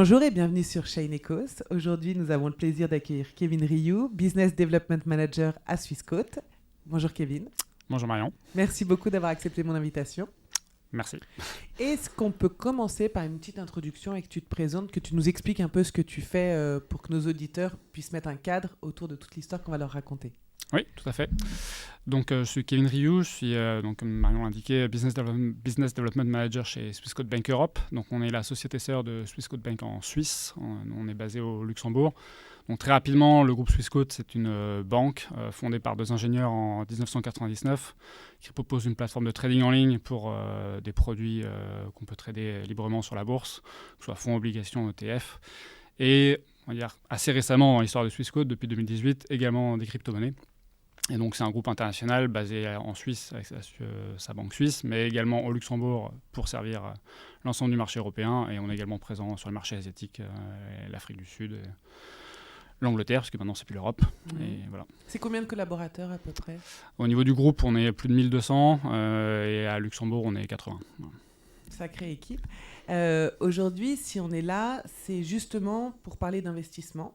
Bonjour et bienvenue sur Shine Ecos. Aujourd'hui, nous avons le plaisir d'accueillir Kevin Rioux, Business Development Manager à Swissquote. Bonjour Kevin. Bonjour Marion. Merci beaucoup d'avoir accepté mon invitation. Merci. Est-ce qu'on peut commencer par une petite introduction et que tu te présentes, que tu nous expliques un peu ce que tu fais pour que nos auditeurs puissent mettre un cadre autour de toute l'histoire qu'on va leur raconter? Oui, tout à fait. Donc, je suis Kevin Rioux, je suis, donc, comme Marion l'a indiqué, Business Development Manager chez Swissquote Bank Europe. Donc, on est la société sœur de Swissquote Bank en Suisse. On est basé au Luxembourg. Donc, très rapidement, le groupe Swissquote, c'est une banque fondée par deux ingénieurs en 1999 qui propose une plateforme de trading en ligne pour des produits qu'on peut trader librement sur la bourse, que ce soit fonds, obligations, ETF. Et, on va dire, assez récemment dans l'histoire de Swissquote, depuis 2018, également des crypto-monnaies. Et donc, c'est un groupe international basé en Suisse avec sa banque suisse, mais également au Luxembourg pour servir l'ensemble du marché européen. Et on est également présent sur le marché asiatique, l'Afrique du Sud, et l'Angleterre, parce que maintenant, c'est plus l'Europe. Et voilà. C'est combien de collaborateurs à peu près? Au niveau du groupe, on est plus de 1200 et à Luxembourg, on est 80. Sacrée équipe. Aujourd'hui, si on est là, c'est justement pour parler d'investissement.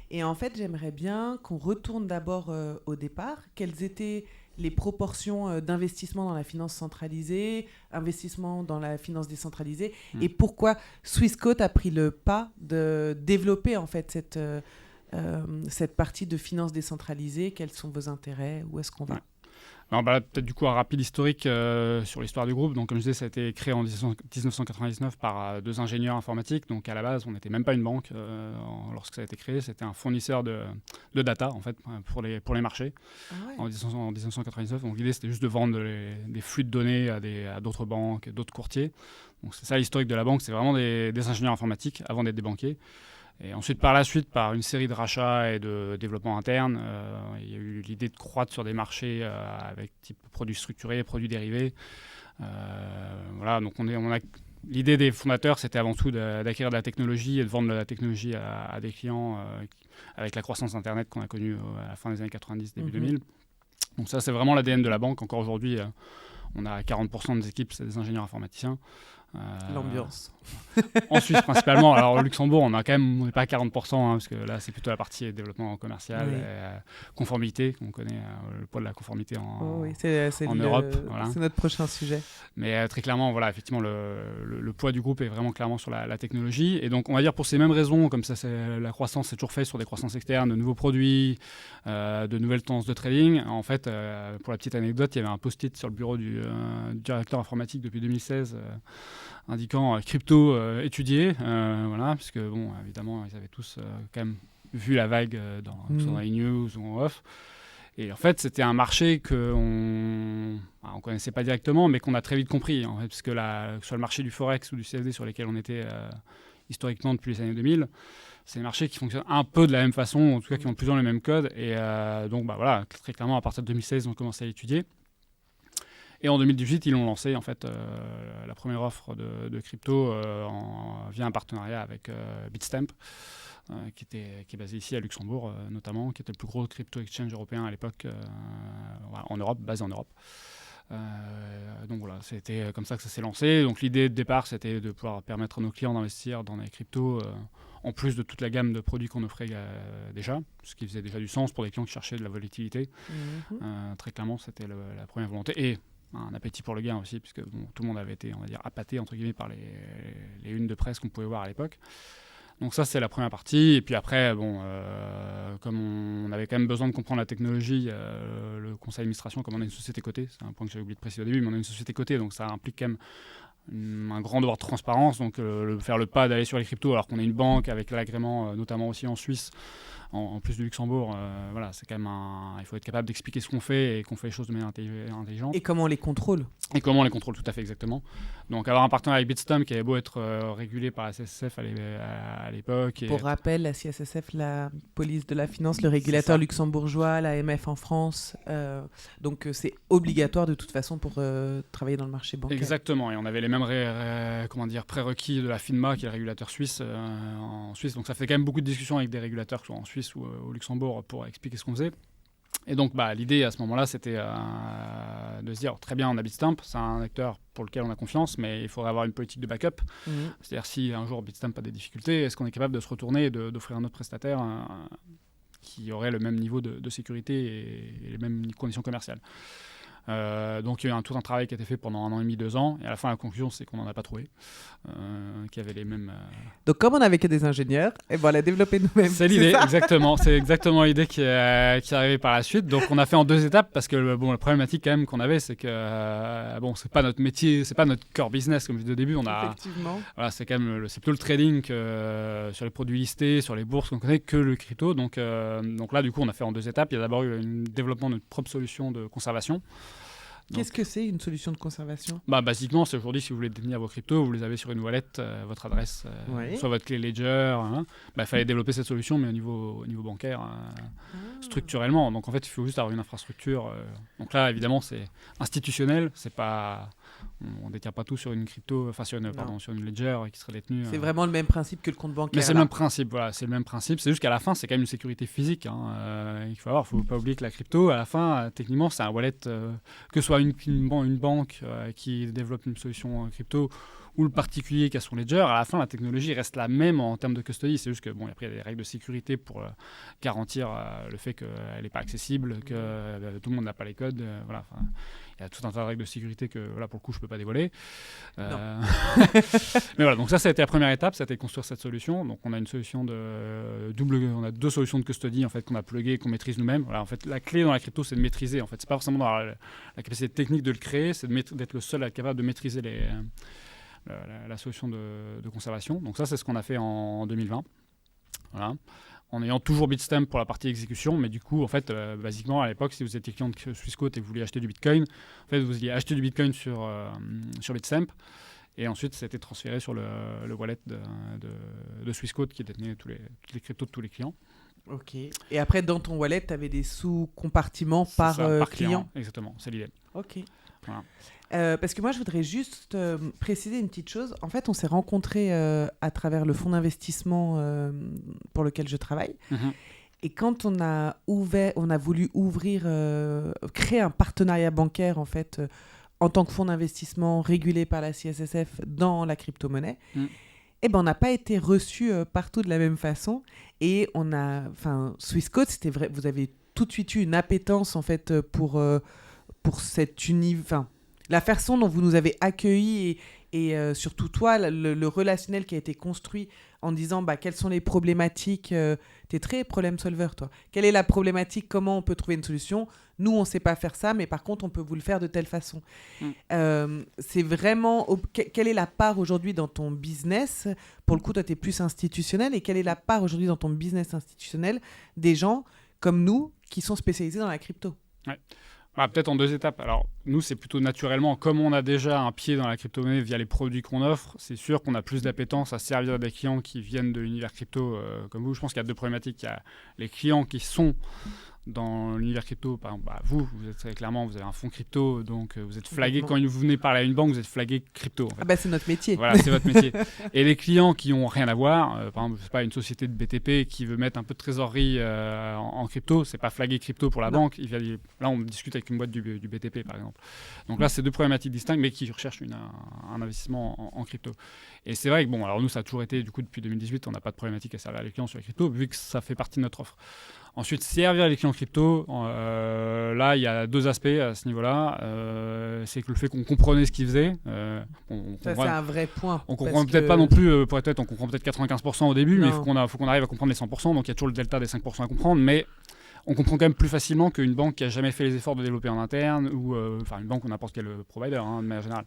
Et en fait, j'aimerais bien qu'on retourne d'abord au départ. Quelles étaient les proportions d'investissement dans la finance centralisée, investissement dans la finance décentralisée, et pourquoi Swissquote a pris le pas de développer en fait cette partie de finance décentralisée. Quels sont vos intérêts? Où est-ce qu'on va? Alors, peut-être du coup un rapide historique sur l'histoire du groupe. Donc, comme je disais, ça a été créé en 1999 par deux ingénieurs informatiques. Donc, à la base, on n'était même pas une banque lorsque ça a été créé. C'était un fournisseur de data en fait pour les marchés en 1999. Donc, l'idée c'était juste de vendre des flux de données à d'autres banques, d'autres courtiers. Donc, c'est ça l'historique de la banque. C'est vraiment des ingénieurs informatiques avant d'être des banquiers. Et ensuite, par la suite, par une série de rachats et de développement interne, il y a eu l'idée de croître sur des marchés avec type produits structurés, produits dérivés. Voilà, donc l'idée des fondateurs, c'était avant tout d'acquérir de la technologie et de vendre de la technologie à des clients avec la croissance Internet qu'on a connue à la fin des années 90, début 2000. Donc ça, c'est vraiment l'ADN de la banque. Encore aujourd'hui, on a 40% des équipes, c'est des ingénieurs informaticiens. L'ambiance. En Suisse principalement. Alors au Luxembourg, on n'est pas à 40%, parce que là c'est plutôt la partie développement commercial, conformité. On connaît le poids de la conformité en Europe. Voilà. C'est notre prochain sujet. Mais très clairement, voilà, effectivement, le poids du groupe est vraiment clairement sur la technologie. Et donc on va dire pour ces mêmes raisons, comme ça, la croissance est toujours faite sur des croissances externes, de nouveaux produits, de nouvelles tendances de trading. En fait, pour la petite anecdote, il y avait un post-it sur le bureau du directeur informatique depuis 2016 indiquant crypto étudié, voilà, parce que bon, évidemment, ils avaient tous quand même vu la vague dans les news ou en off. Et en fait, c'était un marché qu'on ne connaissait pas directement, mais qu'on a très vite compris, en fait, parce que que ce soit le marché du Forex ou du CFD sur lesquels on était historiquement depuis les années 2000, c'est des marchés qui fonctionnent un peu de la même façon, en tout cas qui ont plus ou moins les mêmes codes. Et donc, voilà, très clairement, à partir de 2016, on commençait à l'étudier. Et en 2018, ils ont lancé en fait la première offre de crypto via un partenariat avec Bitstamp, qui est basé ici à Luxembourg notamment, qui était le plus gros crypto exchange européen à l'époque en Europe, basé en Europe. Donc voilà, c'était comme ça que ça s'est lancé. Donc l'idée de départ, c'était de pouvoir permettre à nos clients d'investir dans les cryptos en plus de toute la gamme de produits qu'on offrait déjà, ce qui faisait déjà du sens pour les clients qui cherchaient de la volatilité. Très clairement, c'était la première volonté. Et un appétit pour le gain aussi, puisque tout le monde avait été, on va dire, appâté entre guillemets par les unes de presse qu'on pouvait voir à l'époque. Donc ça, c'est la première partie. Et puis après, comme on avait quand même besoin de comprendre la technologie, le conseil d'administration, comme on a une société cotée, c'est un point que j'avais oublié de préciser au début, mais on a une société cotée, donc ça implique quand même un grand devoir de transparence. Donc faire le pas d'aller sur les cryptos alors qu'on est une banque avec l'agrément, notamment aussi en Suisse, en plus du Luxembourg, voilà, c'est quand même il faut être capable d'expliquer ce qu'on fait et qu'on fait les choses de manière intelligente. Et comment on les contrôle? Et comment on les contrôle, tout à fait, exactement. Donc avoir un partenariat avec Bitstamp qui avait beau être régulé par la CSSF à l'époque. Pour rappel, la CSSF, la police de la finance, le régulateur luxembourgeois, l'AMF en France. Donc c'est obligatoire de toute façon pour travailler dans le marché bancaire. Exactement, et on avait les mêmes prérequis de la FINMA, qui est le régulateur suisse en Suisse. Donc ça fait quand même beaucoup de discussions avec des régulateurs, que ce soit en Suisse ou au Luxembourg, pour expliquer ce qu'on faisait. Et donc, l'idée à ce moment-là, c'était de se dire, très bien, on a Bitstamp, c'est un acteur pour lequel on a confiance, mais il faudrait avoir une politique de backup. C'est-à-dire, si un jour Bitstamp a des difficultés, est-ce qu'on est capable de se retourner et d'offrir un autre prestataire qui aurait le même niveau de sécurité et les mêmes conditions commerciales. Donc il y a eu tout un travail qui a été fait pendant 1 an et demi, 2 ans, et à la fin la conclusion c'est qu'on n'en a pas trouvé, qui avait les mêmes... Donc comme on n'avait que des ingénieurs, on l'a développé nous-mêmes. C'est l'idée, exactement. C'est exactement l'idée qui est arrivée par la suite. Donc on a fait en 2 étapes parce que la problématique quand même qu'on avait, c'est que c'est pas notre métier, c'est pas notre core business comme je disais au début. Effectivement. Voilà, c'est quand même c'est plutôt le trading sur les produits listés, sur les bourses qu'on connaît que le crypto. Donc là du coup on a fait en 2 étapes. Il y a d'abord eu un développement de notre propre solution de conservation. Qu'est-ce que c'est une solution de conservation ? Basiquement, c'est aujourd'hui, si vous voulez détenir vos cryptos, vous les avez sur une wallet, votre adresse, soit votre clé Ledger. Il fallait développer cette solution, mais au niveau bancaire, structurellement. Donc en fait, il faut juste avoir une infrastructure. Donc là, évidemment, c'est institutionnel. C'est pas, on ne détient pas tout sur une crypto, sur une Ledger qui serait détenue. C'est vraiment le même principe que le compte bancaire. Mais c'est le même principe, voilà, c'est le même principe. C'est juste qu'à la fin, c'est quand même une sécurité physique. Il faut pas oublier que la crypto, à la fin, techniquement, c'est un wallet, que ce soit une banque qui développe une solution crypto ou le particulier qui a son ledger, à la fin, la technologie reste la même en termes de custody. C'est juste que, après, il y a des règles de sécurité pour garantir le fait qu'elle n'est pas accessible, que tout le monde n'a pas les codes. Il y a tout un tas de règles de sécurité que, pour le coup, je ne peux pas dévoiler. Mais voilà, donc ça a été la première étape, ça a été de construire cette solution. Donc on a une solution on a 2 solutions de custody en fait, qu'on a pluguées et qu'on maîtrise nous-mêmes. Voilà, en fait, la clé dans la crypto, c'est de maîtriser. En fait, c'est pas forcément dans la capacité technique de le créer, c'est d'être le seul à être capable de maîtriser la solution de conservation. Donc ça, c'est ce qu'on a fait en 2020. Voilà. En ayant toujours Bitstamp pour la partie exécution, mais du coup, en fait, basiquement, à l'époque, si vous étiez client de Swissquote et que vous vouliez acheter du Bitcoin, en fait, vous alliez acheter du Bitcoin sur Bitstamp, et ensuite, ça a été transféré sur le wallet de Swissquote qui détenait toutes les cryptos de tous les clients. Ok. Et après, dans ton wallet, tu avais des sous-compartiments par client. Exactement, c'est l'idée. Ok. Voilà. Parce que moi, je voudrais juste préciser une petite chose. En fait, on s'est rencontrés à travers le fonds d'investissement pour lequel je travaille. Mm-hmm. Et quand on a voulu créer un partenariat bancaire, en fait, en tant que fonds d'investissement régulé par la CSSF dans la crypto-monnaie, on n'a pas été reçus partout de la même façon. Et Swissquote, c'était vrai, vous avez tout de suite eu une appétence, en fait, pour cette la façon dont vous nous avez accueillis et surtout toi, le relationnel qui a été construit en disant quelles sont les problématiques. T'es très problem solver, toi. Quelle est la problématique? Comment on peut trouver une solution? Nous, on ne sait pas faire ça, mais par contre, on peut vous le faire de telle façon. C'est vraiment... Quelle est la part aujourd'hui dans ton business? Pour le coup, toi, tu es plus institutionnel. Et quelle est la part aujourd'hui dans ton business institutionnel des gens comme nous qui sont spécialisés dans la crypto? Ouais. Peut-être en 2 étapes. Alors, nous, c'est plutôt naturellement, comme on a déjà un pied dans la crypto-monnaie via les produits qu'on offre, c'est sûr qu'on a plus d'appétence à servir à des clients qui viennent de l'univers crypto comme vous. Je pense qu'il y a 2 problématiques. Il y a les clients qui sont dans l'univers crypto. Par exemple, vous êtes très clairement, vous avez un fonds crypto, donc vous êtes flagué. Quand vous venez parler à une banque, vous êtes flagué crypto. En fait. C'est notre métier. Voilà, c'est votre métier. Et les clients qui n'ont rien à voir, par exemple, c'est pas une société de BTP qui veut mettre un peu de trésorerie en crypto, c'est pas flagué crypto pour la banque. Là, on discute avec une boîte du BTP, par exemple. Donc là, c'est 2 problématiques distinctes, mais qui recherchent un investissement en crypto. Et c'est vrai que, alors nous, ça a toujours été, du coup, depuis 2018, on n'a pas de problématique à servir les clients sur les cryptos, vu que ça fait partie de notre offre. Ensuite, servir les clients crypto, là, il y a 2 aspects à ce niveau-là. C'est que le fait qu'on comprenait ce qu'ils faisaient. Ça, c'est un vrai point. On comprend peut-être pas non plus, pour être honnête, on comprend peut-être 95% au début, mais il faut qu'on arrive à comprendre les 100%. Donc, il y a toujours le delta des 5% à comprendre. Mais on comprend quand même plus facilement qu'une banque qui n'a jamais fait les efforts de développer en interne ou une banque ou n'importe quel provider, de manière générale.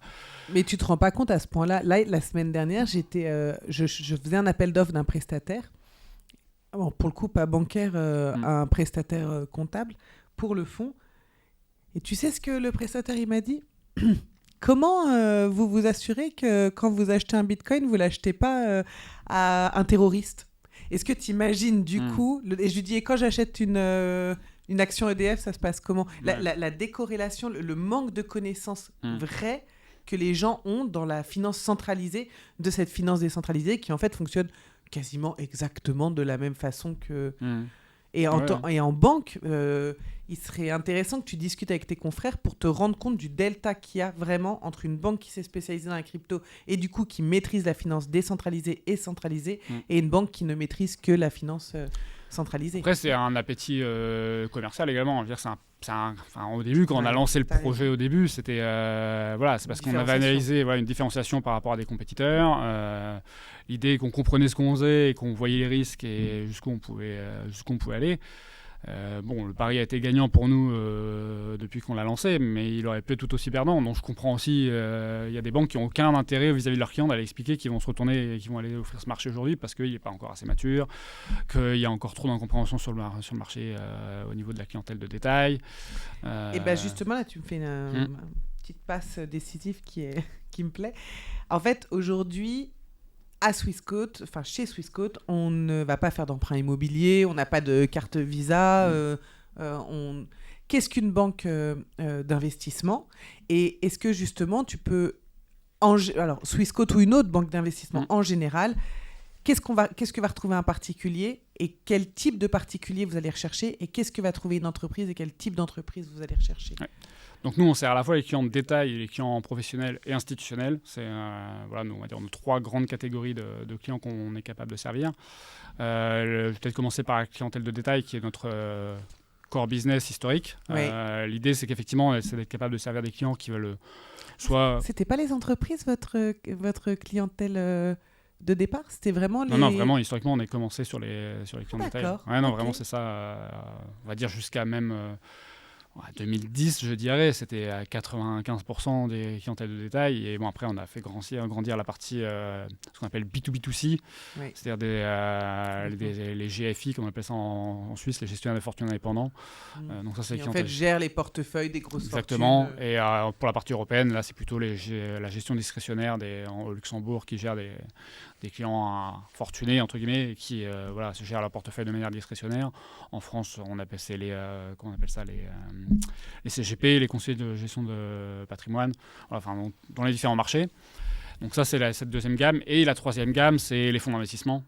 Mais tu te rends pas compte à ce point-là. Là, la semaine dernière, je faisais un appel d'offres d'un prestataire. Pour le coup, pas bancaire, un prestataire comptable pour le fonds. Et tu sais ce que le prestataire il m'a dit? Comment vous vous assurez que quand vous achetez un bitcoin, vous ne l'achetez pas à un terroriste? Est-ce que tu imagines du coup... Et je lui dis, et quand j'achète une action EDF, ça se passe comment? La décorrélation, le manque de connaissances vraies que les gens ont dans la finance centralisée, de cette finance décentralisée qui en fait fonctionne quasiment exactement de la même façon que... Et en banque, il serait intéressant que tu discutes avec tes confrères pour te rendre compte du delta qu'il y a vraiment entre une banque qui s'est spécialisée dans la crypto et du coup qui maîtrise la finance décentralisée et centralisée et une banque qui ne maîtrise que la finance centralisée. Après, c'est un appétit commercial également. Je veux dire, au début, quand on a lancé le projet au début, c'était c'est parce qu'on avait analysé une différenciation par rapport à des compétiteurs. L'idée qu'on comprenait ce qu'on faisait et qu'on voyait les risques et jusqu'où on pouvait aller. Le pari a été gagnant pour nous depuis qu'on l'a lancé, mais il aurait pu être tout aussi perdant. Donc je comprends aussi, il y a des banques qui n'ont aucun intérêt vis-à-vis de leurs clients d'aller expliquer qu'ils vont se retourner et qu'ils vont aller offrir ce marché aujourd'hui parce qu'il n'est pas encore assez mature, qu'il y a encore trop d'incompréhension sur le marché au niveau de la clientèle de détail. Et justement, là, tu me fais une petite passe décisive qui me plaît. En fait, aujourd'hui, chez Swissquote, on ne va pas faire d'emprunt immobilier, on n'a pas de carte Visa. Qu'est-ce qu'une banque d'investissement ? Et est-ce que justement tu peux, alors Swissquote ou une autre banque d'investissement en général, qu'est-ce que va retrouver un particulier et quel type de particulier vous allez rechercher et qu'est-ce que va trouver une entreprise et quel type d'entreprise vous allez rechercher ? Donc nous, on sert à la fois les clients de détail et les clients professionnels et institutionnels. C'est nous, on va dire nos 3 grandes catégories de clients qu'on est capable de servir. Je vais peut-être commencer par la clientèle de détail qui est notre core business historique. Oui. L'idée, c'est qu'effectivement, c'est d'être capable de servir des clients qui veulent soit... C'était pas les entreprises, votre clientèle de départ ? C'était vraiment les... Non, vraiment, historiquement, on est commencé sur les clients de détail. Okay. Vraiment, c'est ça. On va dire jusqu'à même... 2010, je dirais, c'était à 95% des clientèles de détail. Et après, on a fait grandir la partie, ce qu'on appelle B2B2C, c'est-à-dire les GFI, comme on appelle ça en Suisse, les gestionnaires de fortune indépendants. Donc ça, c'est qui en fait gèrent les portefeuilles des grosses fortunes. Exactement. Et pour la partie européenne, là, c'est plutôt la gestion discrétionnaire au Luxembourg qui gère des clients fortunés, entre guillemets, qui se gèrent leur portefeuille de manière discrétionnaire. En France, on appelle ça les CGP, les conseillers de gestion de patrimoine, dans les différents marchés. Donc ça, c'est cette deuxième gamme. Et la troisième gamme, c'est les fonds d'investissement,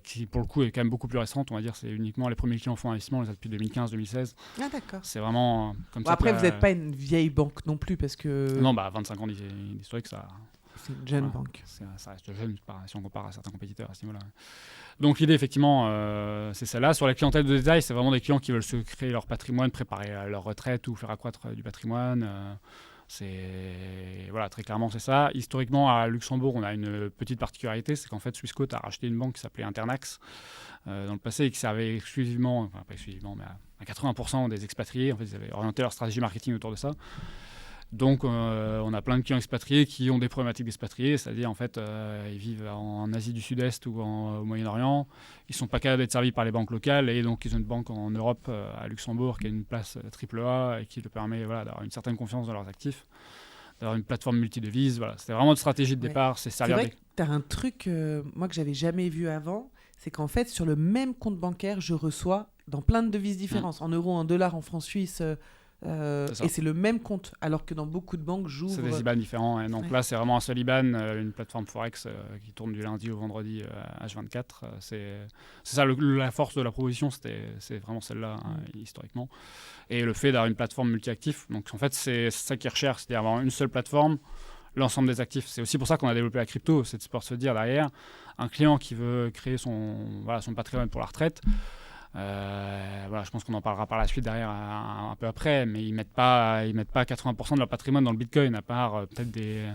qui, pour le coup, est quand même beaucoup plus récente. On va dire c'est uniquement les premiers clients en fonds d'investissement, on les a depuis 2015-2016. Ah, d'accord. C'est vraiment comme ça. Après, vous n'êtes pas une vieille banque non plus, parce que... Non, 25 ans d'historique, ça... C'est une jeune banque. Ça reste jeune si on compare à certains compétiteurs à ce niveau-là. Donc l'idée, effectivement, c'est celle-là. Sur la clientèle de détail, c'est vraiment des clients qui veulent se créer leur patrimoine, préparer leur retraite ou faire accroître du patrimoine. Très clairement, c'est ça. Historiquement, à Luxembourg, on a une petite particularité, c'est qu'en fait, Swissquote a racheté une banque qui s'appelait Internax dans le passé et qui servait exclusivement, pas exclusivement, mais à 80% des expatriés. En fait, ils avaient orienté leur stratégie marketing autour de ça. Donc, on a plein de clients expatriés qui ont des problématiques d'expatriés, c'est-à-dire en fait, ils vivent en Asie du Sud-Est ou au Moyen-Orient, ils ne sont pas capables d'être servis par les banques locales et donc ils ont une banque en Europe, à Luxembourg, qui a une place AAA et qui leur permet d'avoir une certaine confiance dans leurs actifs, d'avoir une plateforme multidevises. C'était vraiment une stratégie de départ. C'est vrai que tu as un truc, moi, que j'avais jamais vu avant, c'est qu'en fait, sur le même compte bancaire, je reçois dans plein de devises différentes, en euros, en dollars, en francs suisses... et c'est le même compte, alors que dans beaucoup de banques, j'ouvre... C'est des IBAN différents. Et donc là, c'est vraiment un seul IBAN, une plateforme Forex qui tourne du lundi au vendredi H24. C'est ça la force de la proposition, c'est vraiment celle-là, historiquement. Et le fait d'avoir une plateforme multi-actifs, donc en fait, c'est ça qu'ils recherchent, c'est-à-dire avoir une seule plateforme, l'ensemble des actifs. C'est aussi pour ça qu'on a développé la crypto, c'est de se dire derrière, un client qui veut créer son patrimoine pour la retraite, je pense qu'on en parlera par la suite derrière un peu après, mais ils mettent pas 80% de leur patrimoine dans le Bitcoin, à part peut-être des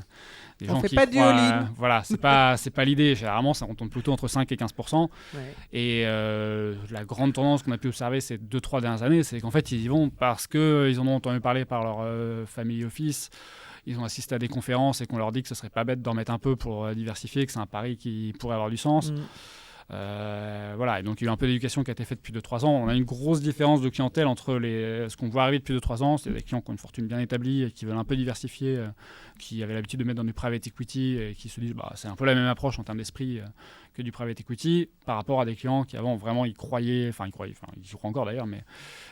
gens qui pas croient, du all-in. C'est pas l'idée. Généralement, on tourne plutôt entre 5 et 15%. Ouais. Et la grande tendance qu'on a pu observer ces 2-3 dernières années, c'est qu'en fait, ils y vont parce qu'ils en ont entendu parler par leur family office. Ils ont assisté à des conférences et qu'on leur dit que ce serait pas bête d'en mettre un peu pour diversifier, que c'est un pari qui pourrait avoir du sens. Et donc il y a eu un peu d'éducation qui a été faite depuis 2-3 ans. On a une grosse différence de clientèle entre ce qu'on voit arriver depuis 2-3 ans, c'est des clients qui ont une fortune bien établie et qui veulent un peu diversifier, qui avaient l'habitude de mettre dans du private equity et qui se disent c'est un peu la même approche en termes d'esprit que du private equity, par rapport à des clients qui avant vraiment ils croient encore d'ailleurs, mais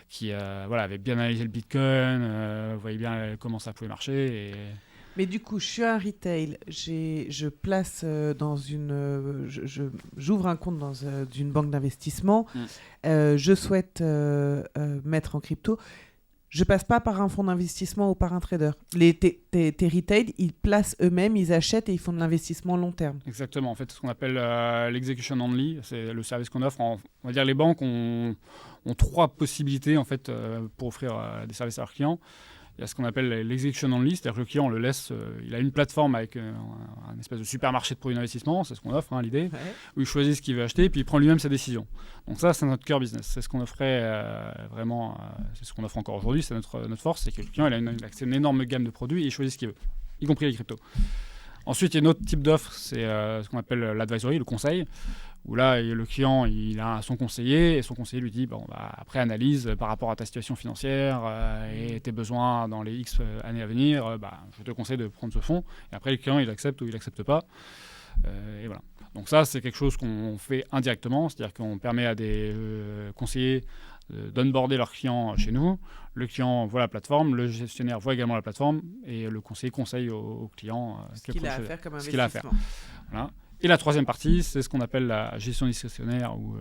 qui avaient bien analysé le Bitcoin, voyaient bien comment ça pouvait marcher. Mais du coup, je suis un retail, je place j'ouvre un compte dans une banque d'investissement, je souhaite mettre en crypto. Je passe pas par un fonds d'investissement ou par un trader. Tes retail, ils placent eux-mêmes, ils achètent et ils font de l'investissement long terme. Exactement. En fait, ce qu'on appelle l'execution only, c'est le service qu'on offre. On va dire les banques ont 3 possibilités en fait pour offrir des services à leurs clients. Il y a ce qu'on appelle l'execution only, c'est-à-dire que le client, on le laisse, il a une plateforme avec un espèce de supermarché de produits d'investissement, c'est ce qu'on offre, l'idée, où il choisit ce qu'il veut acheter et puis il prend lui-même sa décision. Donc ça, c'est notre cœur business, c'est ce qu'on offrait vraiment, c'est ce qu'on offre encore aujourd'hui, c'est notre force, c'est que le client il a accès à une énorme gamme de produits et il choisit ce qu'il veut, y compris les cryptos. Ensuite, il y a un autre type d'offre, c'est ce qu'on appelle l'advisory, le conseil, où là, le client il a son conseiller et son conseiller lui dit après analyse par rapport à ta situation financière et tes besoins dans les X années à venir, je te conseille de prendre ce fonds. Et après, le client il accepte ou il n'accepte pas. Et voilà. Donc ça, c'est quelque chose qu'on fait indirectement, c'est-à-dire qu'on permet à des conseillers d'onboarder leurs clients chez nous. Le client voit la plateforme, le gestionnaire voit également la plateforme et le conseiller conseille au client ce qu'il a à faire comme investissement. Ce qu'il a à faire. Voilà. Et la troisième partie, c'est ce qu'on appelle la gestion discrétionnaire ou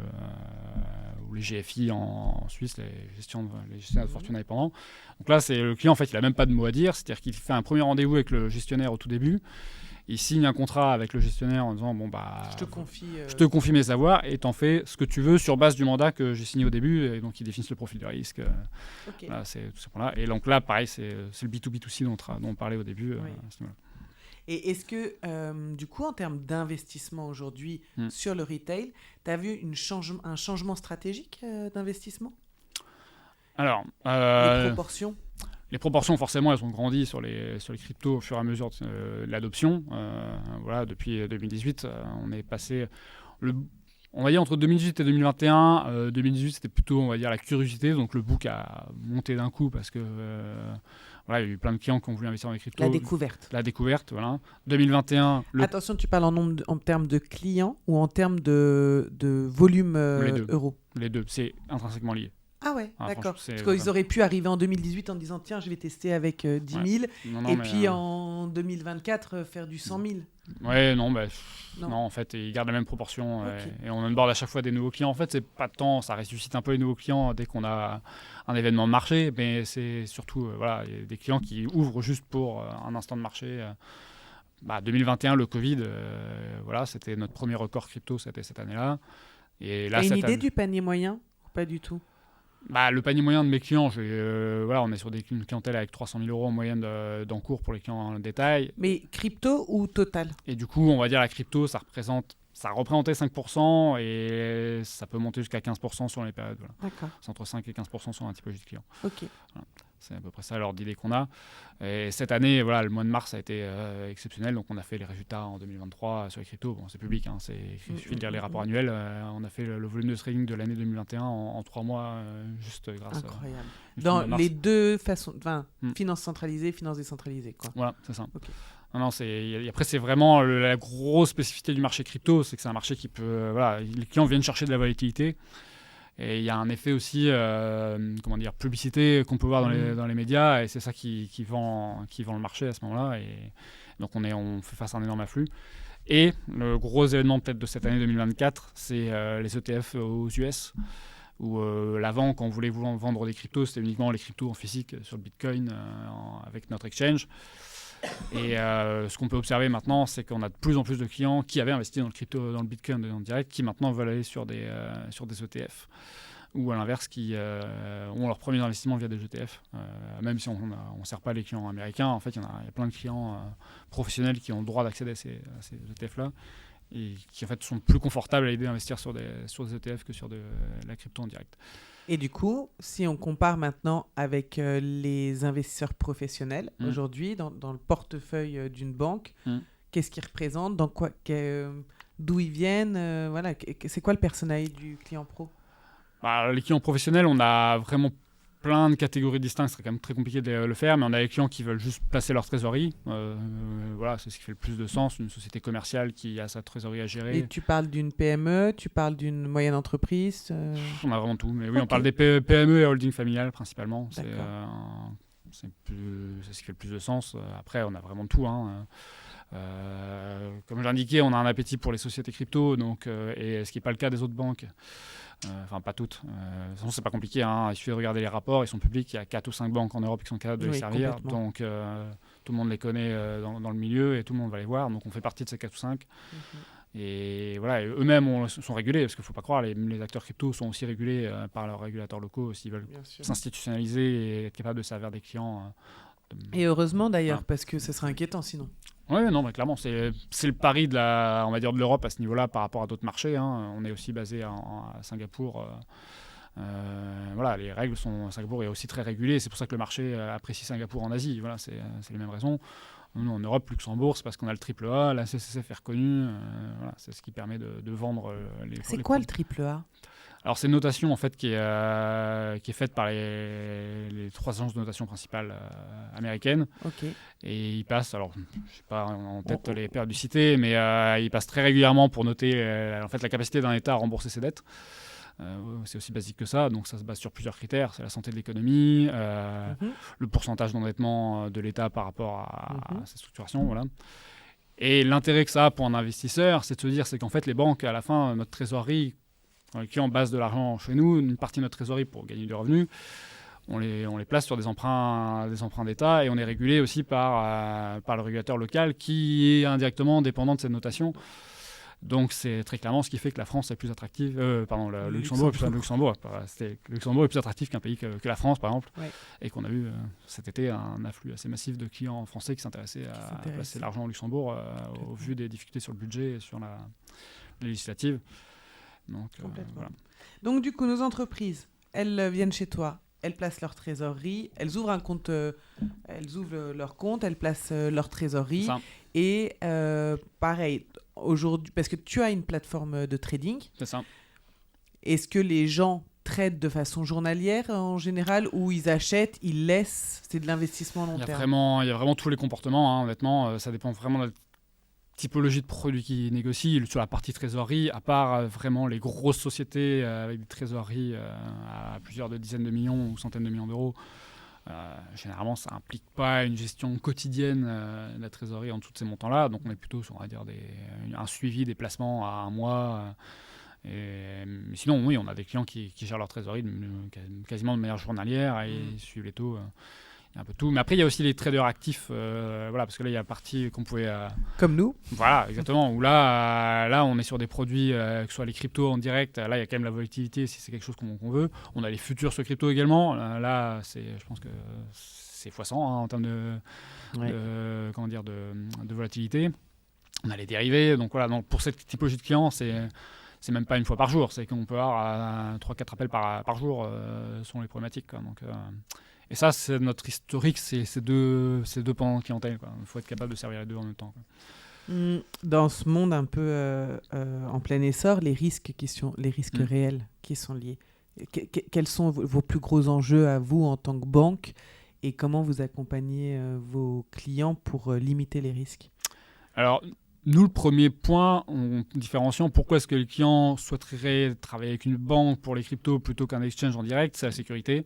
les GFI en Suisse, les gestionnaires de fortune indépendants. Donc là, c'est le client, en fait, il n'a même pas de mot à dire. C'est-à-dire qu'il fait un premier rendez-vous avec le gestionnaire au tout début. Il signe un contrat avec le gestionnaire en disant je te confie mes savoirs et t'en fais ce que tu veux sur base du mandat que j'ai signé au début. Et donc, ils définissent le profil de risque. Voilà, c'est tout ce point-là. Et donc là, pareil, c'est le B2B2C dont on parlait au début. Oui. À ce niveau-là. Et est-ce que, du coup, en termes d'investissement aujourd'hui sur le retail, tu as vu un changement stratégique d'investissement ? Alors, les proportions ? Les proportions, forcément, elles ont grandi sur les cryptos au fur et à mesure de l'adoption. Voilà, depuis 2018, on est passé... On va dire entre 2018 et 2021, 2018 c'était plutôt, on va dire, la curiosité, donc le book a monté d'un coup parce que voilà, il y a eu plein de clients qui ont voulu investir dans les cryptos. La découverte, voilà. 2021... Attention, tu parles en termes de clients ou en termes de volume euros ? Les deux, c'est intrinsèquement lié. Ah ouais, d'accord. Parce qu'ils auraient pu arriver en 2018 en disant tiens, je vais tester avec 10 000 et puis en 2024 faire du 100 000. Ouais, non, en fait, ils gardent la même proportion et on onboard à chaque fois des nouveaux clients. En fait, c'est pas tant, ça ressuscite un peu les nouveaux clients dès qu'on a un événement de marché, mais c'est surtout y a des clients qui ouvrent juste pour un instant de marché. 2021, le Covid, voilà, c'était notre premier record crypto, c'était cette année-là. Et là, une idée du panier moyen ? Pas du tout. Le panier moyen de mes clients, on est sur une clientèle avec 300 000 € en moyenne d'encours pour les clients en détail. Mais crypto ou total ? Et du coup, on va dire la crypto, ça représentait 5% et ça peut monter jusqu'à 15% sur les périodes. Voilà. D'accord. C'est entre 5 et 15% sur un typologie de client. Ok. Voilà. C'est à peu près ça l'ordre d'idée qu'on a. Et cette année, voilà, le mois de mars a été exceptionnel. Donc, on a fait les résultats en 2023 sur les cryptos. Bon, c'est public, il suffit de lire les rapports annuels. On a fait le volume de trading de l'année 2021 en 3 mois, juste grâce incroyable. Dans les deux façons, finance centralisée, finance décentralisée, quoi. Voilà, c'est ça. Okay. Non, après, c'est vraiment la grosse spécificité du marché crypto, c'est que c'est un marché qui peut... les clients viennent chercher de la volatilité. Et il y a un effet aussi, publicité qu'on peut voir dans les médias, et c'est ça qui vend le marché à ce moment-là. Et donc on fait face à un énorme afflux. Et le gros événement peut-être de cette année 2024, c'est les ETF aux US, où l'avant, quand on voulait vendre des cryptos, c'était uniquement les cryptos en physique sur le Bitcoin avec notre exchange. Et ce qu'on peut observer maintenant, c'est qu'on a de plus en plus de clients qui avaient investi dans le crypto, dans le Bitcoin en direct, qui maintenant veulent aller sur des ETF, ou à l'inverse, qui ont leur premier investissement via des ETF. Même si on ne sert pas les clients américains, en fait, il y a plein de clients professionnels qui ont le droit d'accéder à ces ETF-là, et qui en fait sont plus confortables à l'idée d'investir sur des ETF que sur de la crypto en direct. Et du coup, si on compare maintenant avec les investisseurs professionnels aujourd'hui, dans le portefeuille d'une banque, qu'est-ce qu'ils représentent, d'où ils viennent, voilà, c'est quoi le personnel du client pro ? Les clients professionnels, on a vraiment plein de catégories distinctes, ce serait quand même très compliqué de le faire, mais on a les clients qui veulent juste placer leur trésorerie. Voilà, c'est ce qui fait le plus de sens, une société commerciale qui a sa trésorerie à gérer. Et tu parles d'une PME, tu parles d'une moyenne entreprise On a vraiment tout, mais oui, on parle des PME et holding familiales principalement. c'est ce qui fait le plus de sens. Après, on a vraiment de tout. Hein. Comme j'indiquais, on a un appétit pour les sociétés crypto, donc, et ce qui n'est pas le cas des autres banques. Enfin, pas toutes. De toute façon, c'est pas compliqué. Hein. Il suffit de regarder les rapports. Ils sont publics. Il y a 4 ou 5 banques en Europe qui sont capables de les servir. Donc, tout le monde les connaît dans le milieu et tout le monde va les voir. Donc, on fait partie de ces 4 ou 5. Et voilà, et eux-mêmes sont régulés, parce qu'il ne faut pas croire, les acteurs crypto sont aussi régulés par leurs régulateurs locaux s'ils veulent s'institutionnaliser et être capables de servir des clients. Et heureusement d'ailleurs, parce que ce serait inquiétant sinon. Oui, non, mais clairement, c'est le pari on va dire, de l'Europe à ce niveau-là par rapport à d'autres marchés. Hein. On est aussi basé à Singapour. Voilà, les règles Singapour est aussi très régulé. C'est pour ça que le marché apprécie Singapour en Asie. Voilà, c'est les mêmes raisons. Nous, en Europe, Luxembourg, c'est parce qu'on a le triple A, la CCCF est reconnue. Voilà, c'est ce qui permet de vendre les C'est quoi le triple A ? Alors, c'est une notation en fait, qui est faite par les 3 agences de notation principales américaines. Okay. Et ils passent, alors je ne sais pas en tête les périodicités, mais ils passent très régulièrement pour noter en fait, la capacité d'un État à rembourser ses dettes. C'est aussi basique que ça, donc ça se base sur plusieurs critères. C'est la santé de l'économie, le pourcentage d'endettement de l'État par rapport à sa structuration. Voilà. Et l'intérêt que ça a pour un investisseur, c'est de se dire qu'en fait, les banques, à la fin, notre trésorerie, quand les clients basent de l'argent chez nous, une partie de notre trésorerie pour gagner du revenu, on les place sur des emprunts d'État et on est régulé aussi par le régulateur local qui est indirectement dépendant de cette notation. Donc c'est très clairement ce qui fait que la France est plus attractive, le Luxembourg est plus attractif qu'un pays que la France par exemple, et qu'on a eu cet été un afflux assez massif de clients français qui s'intéressaient à placer l'argent au Luxembourg au vu des difficultés sur le budget et sur la législative. Donc, voilà. Donc du coup nos entreprises, elles viennent chez toi, elles placent leur trésorerie, elles ouvrent un compte, leur compte, elles placent leur trésorerie et pareil. Aujourd'hui, parce que tu as une plateforme de trading. C'est ça. Est-ce que les gens traitent de façon journalière en général ou ils achètent, ils laissent, c'est de l'investissement à long terme? Il y a vraiment tous les comportements, hein, honnêtement. Ça dépend vraiment de la typologie de produits qu'ils négocient. Sur la partie trésorerie, à part vraiment les grosses sociétés avec des trésoreries à plusieurs de dizaines de millions ou centaines de millions d'euros, généralement, ça n'implique pas une gestion quotidienne de la trésorerie en dessous de ces montants-là. Donc, on est plutôt sur, on va dire, un suivi des placements à un mois. Mais sinon, oui, on a des clients qui gèrent leur trésorerie quasiment de manière journalière et suivent les taux. Il y a un peu tout. Mais après, il y a aussi les traders actifs. Voilà, parce que là, il y a la partie qu'on pouvait... Comme nous. Voilà, exactement. Où là, on est sur des produits, que ce soit les cryptos en direct. Là, il y a quand même la volatilité si c'est quelque chose qu'on veut. On a les futurs sur crypto également. Là, je pense que c'est x100 en termes de volatilité. On a les dérivés. Donc voilà, pour cette typologie de clients, c'est même pas une fois par jour. C'est qu'on peut avoir 3-4 appels par jour selon les problématiques, quoi. Donc... Et ça, c'est notre historique, c'est ces deux pans de clientèle. Il faut être capable de servir les deux en même temps, quoi. Dans ce monde un peu en plein essor, les risques réels qui sont liés, quels sont vos plus gros enjeux à vous en tant que banque et comment vous accompagnez vos clients pour limiter les risques? Alors, nous, le premier point, en différenciant pourquoi est-ce que les clients souhaiteraient travailler avec une banque pour les cryptos plutôt qu'un exchange en direct, c'est la sécurité.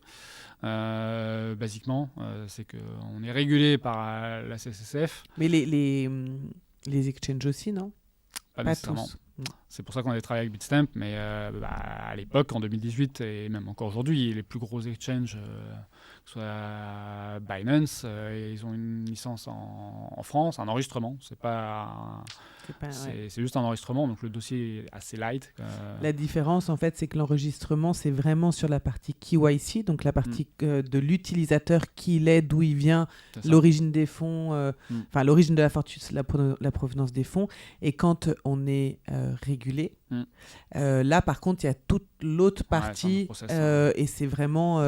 Basiquement, c'est qu'on est régulé par la CCCF. Mais les exchanges aussi, non? Pas nécessairement. Tous. C'est pour ça qu'on a travaillé avec Bitstamp, mais à l'époque, en 2018, et même encore aujourd'hui, les plus gros exchanges, que ce soit Binance, ils ont une licence en France, un enregistrement. C'est juste un enregistrement, donc le dossier est assez light. La différence, en fait, c'est que l'enregistrement, c'est vraiment sur la partie KYC, donc la partie de l'utilisateur, qui il est, d'où il vient, l'origine des fonds, l'origine de la fortune, la provenance des fonds. Et quand on est régulé, là, par contre, il y a toute l'autre partie, et c'est vraiment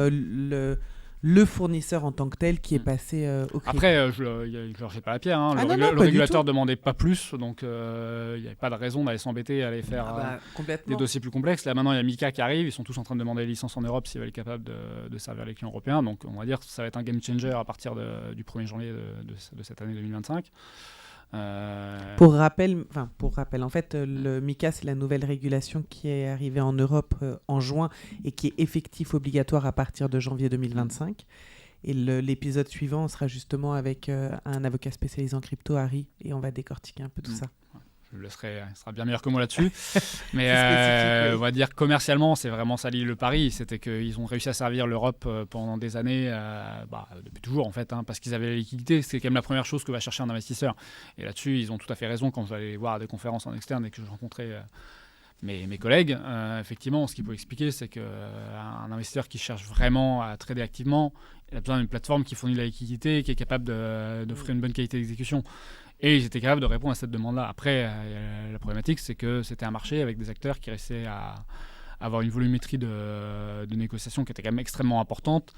le fournisseur en tant que tel qui est passé au crypto. Après, je ne leur jette pas la pierre. Hein. Le régulateur ne demandait pas plus, donc il n'y avait pas de raison d'aller s'embêter, à aller faire des dossiers plus complexes. Là, maintenant, il y a Mika qui arrive. Ils sont tous en train de demander des licences en Europe s'ils veulent être capables de servir les clients européens. Donc, on va dire que ça va être un game changer à partir du 1er janvier de cette année 2025. Pour rappel, en fait, le MiCA, c'est la nouvelle régulation qui est arrivée en Europe en juin et qui est effectif obligatoire à partir de janvier 2025. Et l'épisode suivant, on sera justement avec un avocat spécialisé en crypto, Harry, et on va décortiquer un peu tout ça. Je le laisserai, il sera bien meilleur que moi là-dessus. Mais oui. on va dire commercialement, c'est vraiment ça le pari. C'était qu'ils ont réussi à servir l'Europe pendant des années, depuis toujours en fait, parce qu'ils avaient la liquidité. C'est quand même la première chose que va chercher un investisseur. Et là-dessus, ils ont tout à fait raison quand vous allez voir des conférences en externe et que je rencontrais mes collègues. Effectivement, ce qu'il faut expliquer, c'est qu'un investisseur qui cherche vraiment à trader activement, il a besoin d'une plateforme qui fournit la liquidité et qui est capable d'offrir une bonne qualité d'exécution. Et ils étaient capables de répondre à cette demande-là. Après, la problématique, c'est que c'était un marché avec des acteurs qui restaient à avoir une volumétrie de négociation qui était quand même extrêmement importante,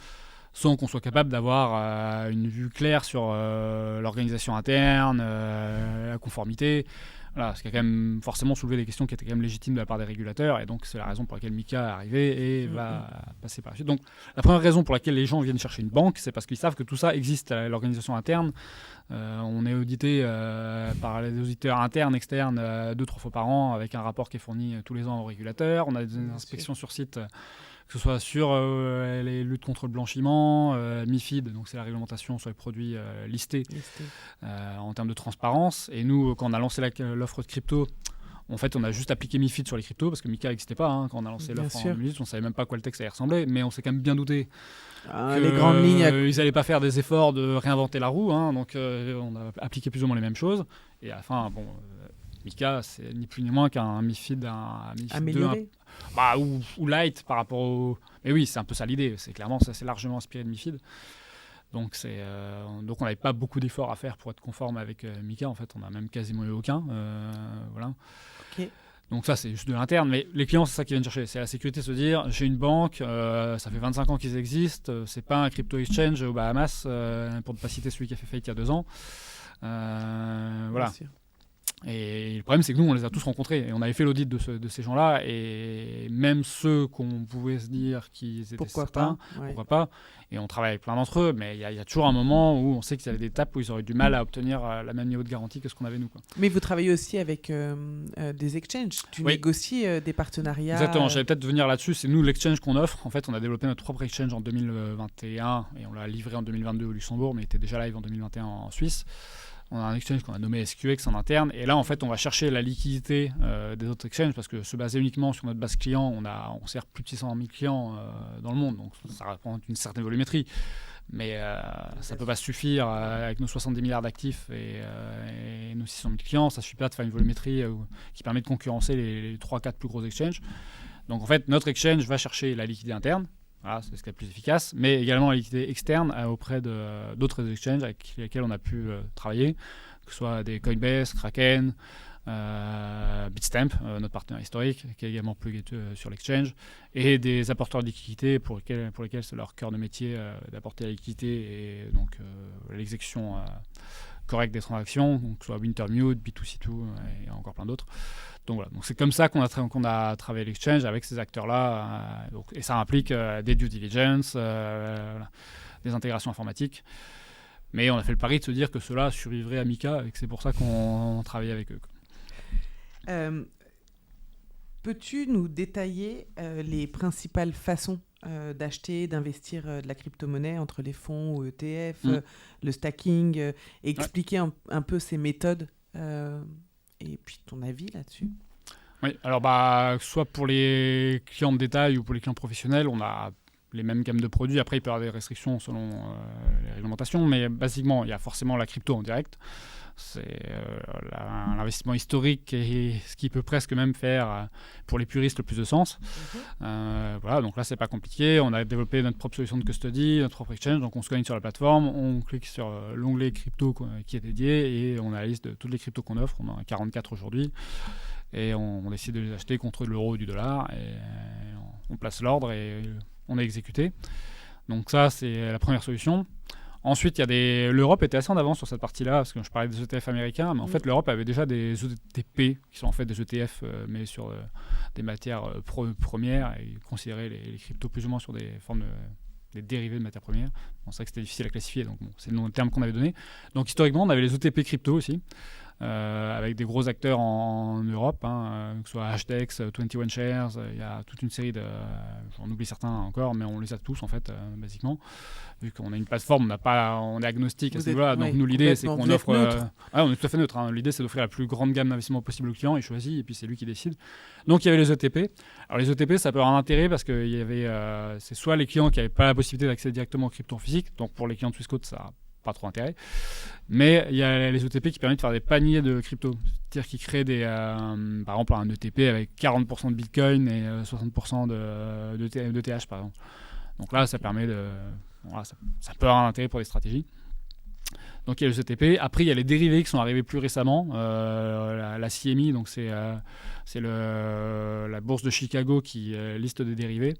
sans qu'on soit capable d'avoir une vue claire sur l'organisation interne, la conformité. Voilà, ce qui a quand même forcément soulevé des questions qui étaient quand même légitimes de la part des régulateurs. Et donc, c'est la raison pour laquelle Mika est arrivé et va passer par la suite. Donc, la première raison pour laquelle les gens viennent chercher une banque, c'est parce qu'ils savent que tout ça existe à l'organisation interne. On est audité par les auditeurs internes, externes, 2-3 fois par an, avec un rapport qui est fourni tous les ans aux régulateurs. On a des inspections sur site, que ce soit sur les luttes contre le blanchiment, MIFID, donc c'est la réglementation sur les produits listés en termes de transparence. Et nous, quand on a lancé l'offre de crypto, en fait, on a juste appliqué MIFID sur les cryptos parce que Mika n'existait pas. Quand on a lancé l'offre en 2018, on ne savait même pas à quoi le texte allait ressembler, mais on s'est quand même bien douté les grandes lignes. Ils n'allaient pas faire des efforts de réinventer la roue. Donc, on a appliqué plus ou moins les mêmes choses. Et à la fin, Mika, c'est ni plus ni moins qu'un MIFID, un MIFID amélioré. Ou light par rapport au... Mais oui, c'est un peu ça l'idée. C'est clairement, ça s'est largement inspiré de MIFID. Donc on n'avait pas beaucoup d'efforts à faire pour être conforme avec Mika. En fait, on n'a même quasiment eu aucun. Voilà. Ok. Donc ça, c'est juste de l'interne. Mais les clients, c'est ça qu'ils viennent chercher. C'est la sécurité, se dire, j'ai une banque, ça fait 25 ans qu'ils existent, c'est pas un crypto exchange aux Bahamas, pour ne pas citer celui qui a fait faillite il y a 2 ans. Voilà. Et le problème, c'est que nous, on les a tous rencontrés. Et on avait fait l'audit de ces gens-là. Et même ceux qu'on pouvait se dire qu'ils étaient certains, pourquoi pas. Et on travaille avec plein d'entre eux. Mais il y a toujours un moment où on sait qu'ils avaient des étapes où ils auraient du mal à obtenir la même niveau de garantie que ce qu'on avait nous. Mais vous travaillez aussi avec des exchanges. Tu négocies des partenariats. Exactement. J'allais peut-être venir là-dessus. C'est nous l'exchange qu'on offre. En fait, on a développé notre propre exchange en 2021. Et on l'a livré en 2022 au Luxembourg. Mais il était déjà live en 2021 en Suisse. On a un exchange qu'on a nommé SQX en interne. Et là, en fait, on va chercher la liquidité des autres exchanges parce que se baser uniquement sur notre base client, on sert plus de 600 000 clients dans le monde. Donc, ça représente une certaine volumétrie. Mais ça ne peut pas suffire avec nos 70 milliards d'actifs et nos 600 000 clients. Ça ne suffit pas de faire une volumétrie qui permet de concurrencer les 3-4 plus gros exchanges. Donc, en fait, notre exchange va chercher la liquidité interne. Voilà, c'est ce qui est le plus efficace, mais également la liquidité externe auprès d'autres exchanges avec lesquels on a pu travailler, que ce soit des Coinbase, Kraken, Bitstamp, notre partenaire historique, qui est également plugué sur l'exchange, et des apporteurs de liquidité pour lesquels c'est leur cœur de métier d'apporter la liquidité et donc l'exécution correcte des transactions, donc que ce soit Wintermute, B2C2 et encore plein d'autres. Donc voilà, donc c'est comme ça qu'on a travaillé l'exchange avec ces acteurs-là, et ça implique des due diligence, des intégrations informatiques. Mais on a fait le pari de se dire que ceux-là survivraient à Mika et que c'est pour ça qu'on travaille avec eux. Peux-tu nous détailler les principales façons d'acheter, d'investir de la crypto-monnaie entre les fonds ou ETF, le stacking, expliquer un peu ces méthodes et puis ton avis là-dessus? Oui, alors soit pour les clients de détail ou pour les clients professionnels, on a les mêmes gammes de produits. Après, il peut y avoir des restrictions selon les réglementations, mais basiquement, il y a forcément la crypto en direct. C'est l'investissement historique et ce qui peut presque même faire, pour les puristes, le plus de sens. Voilà, donc là, c'est pas compliqué. On a développé notre propre solution de custody, notre propre exchange. Donc, on se connecte sur la plateforme, on clique sur l'onglet crypto qui est dédié et on a la liste de toutes les cryptos qu'on offre. On en a 44 aujourd'hui. Et on décide de les acheter contre de l'euro ou du dollar. Et on place l'ordre et on est exécuté. Donc ça, c'est la première solution. Ensuite, l'Europe était assez en avance sur cette partie-là, parce que je parlais des ETF américains, mais en fait, l'Europe avait déjà des ETP, qui sont en fait des ETF, mais sur des matières premières, et ils considéraient les cryptos plus ou moins sur des formes des dérivés de matières premières. Bon, c'est vrai que c'était difficile à classifier, donc c'est le terme qu'on avait donné. Donc historiquement, on avait les ETP crypto aussi. avec des gros acteurs en Europe, que ce soit Hashdex, 21 Shares, il y a toute une série de... J'en oublie certains encore, mais on les a tous en fait, basiquement. Vu qu'on a une plateforme, on est agnostique à ce niveau-là. Donc nous, l'idée, c'est qu'on offre... on est tout à fait neutre. L'idée, c'est d'offrir la plus grande gamme d'investissement possible au client. Il choisit et puis c'est lui qui décide. Donc il y avait les ETP. Alors les ETP, ça peut avoir un intérêt parce que c'est soit les clients qui n'avaient pas la possibilité d'accéder directement aux cryptos en physique. Donc pour les clients de Swissquote, ça n'a pas trop intérêt. Mais il y a les ETP qui permettent de faire des paniers de crypto. C'est-à-dire qu'ils créent par exemple un ETP avec 40% de Bitcoin et 60% de TH par exemple. Donc là, ça permet ça peut avoir un intérêt pour les stratégies. Donc il y a le ETP. Après, il y a les dérivés qui sont arrivés plus récemment. La CME, donc c'est la bourse de Chicago qui liste des dérivés.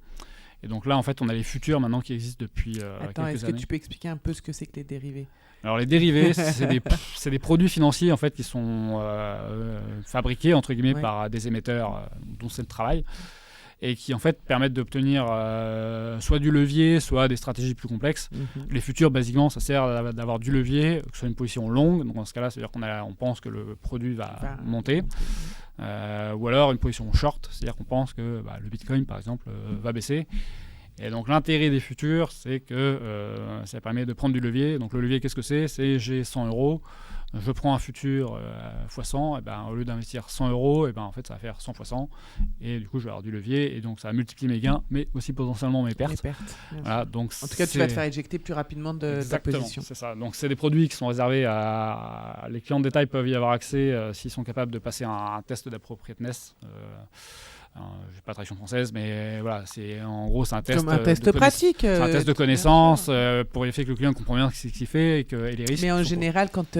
Et donc là, en fait, on a les futurs maintenant qui existent depuis quelques années. Est-ce que tu peux expliquer un peu ce que c'est que les dérivés ? Alors les dérivés, c'est des produits financiers en fait qui sont fabriqués entre guillemets par des émetteurs dont c'est le travail et qui en fait permettent d'obtenir soit du levier, soit des stratégies plus complexes. Les futurs, basiquement, ça sert d'avoir du levier, que ce soit une position longue. Donc dans ce cas-là, c'est-à-dire qu'on pense que le produit va monter. Ou alors une position short, c'est-à-dire qu'on pense que le Bitcoin, par exemple, va baisser. Et donc l'intérêt des futurs, c'est que ça permet de prendre du levier. Donc le levier, qu'est-ce que c'est ? C'est j'ai 100 €, je prends un futur x 100, et au lieu d'investir 100 €, en fait ça va faire 100 x 100. Et du coup je vais avoir du levier, et donc ça va multiplier mes gains, mais aussi potentiellement mes pertes. Voilà, donc en tout cas, tu vas te faire éjecter plus rapidement de ta position. C'est ça. Donc c'est des produits qui sont réservés à... Les clients de détail peuvent y avoir accès s'ils sont capables de passer un test d'appropriateness. J'ai pas de traduction française, mais voilà, c'est un test. Comme un test pratique. C'est un test de connaissance pour vérifier que le client comprend bien ce qu'il fait et les risques. Mais en général, quand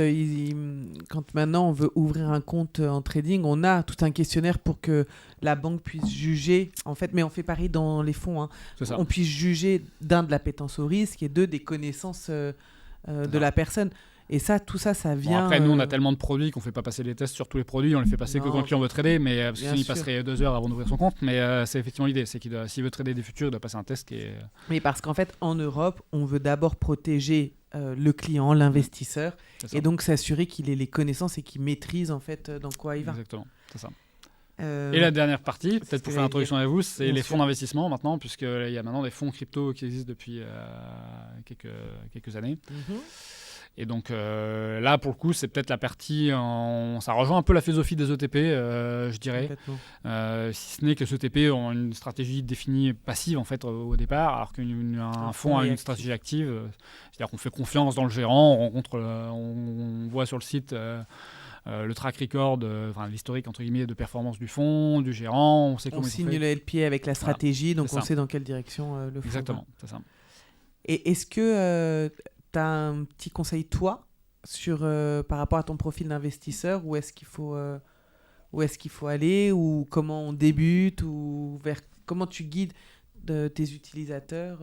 maintenant on veut ouvrir un compte en trading, on a tout un questionnaire pour que la banque puisse juger. En fait, mais on fait pareil dans les fonds. On puisse juger de l'appétence au risque et des connaissances de la personne. Et tout ça vient... après, nous, on a tellement de produits qu'on ne fait pas passer les tests sur tous les produits. On les fait passer que quand le client veut trader, mais parce qu'il passerait 2 heures avant d'ouvrir son compte. Mais c'est effectivement l'idée. C'est s'il veut trader des futurs, il doit passer un test qui est... Mais parce qu'en fait, en Europe, on veut d'abord protéger le client, l'investisseur, et donc s'assurer qu'il ait les connaissances et qu'il maîtrise en fait dans quoi il va. Exactement, c'est ça. Et la dernière partie, peut-être pour faire l'introduction avec vous, c'est les fonds d'investissement maintenant, puisqu'il y a maintenant des fonds crypto qui existent depuis quelques années. Et donc là, pour le coup, c'est peut-être la partie... ça rejoint un peu la philosophie des ETP, je dirais. Si ce n'est que les ETP ont une stratégie définie passive en fait, au départ, alors qu'un fonds a une stratégie active. C'est-à-dire qu'on fait confiance dans le gérant, on voit sur le site... le track record, l'historique entre guillemets de performance du fonds, du gérant, on sait comment on signe le LPA avec la stratégie, donc on sait dans quelle direction le fonds va. Exactement, c'est ça. Et est-ce que tu as un petit conseil toi par rapport à ton profil d'investisseur, où est-ce qu'il faut aller, ou comment on débute, ou comment tu guides tes utilisateurs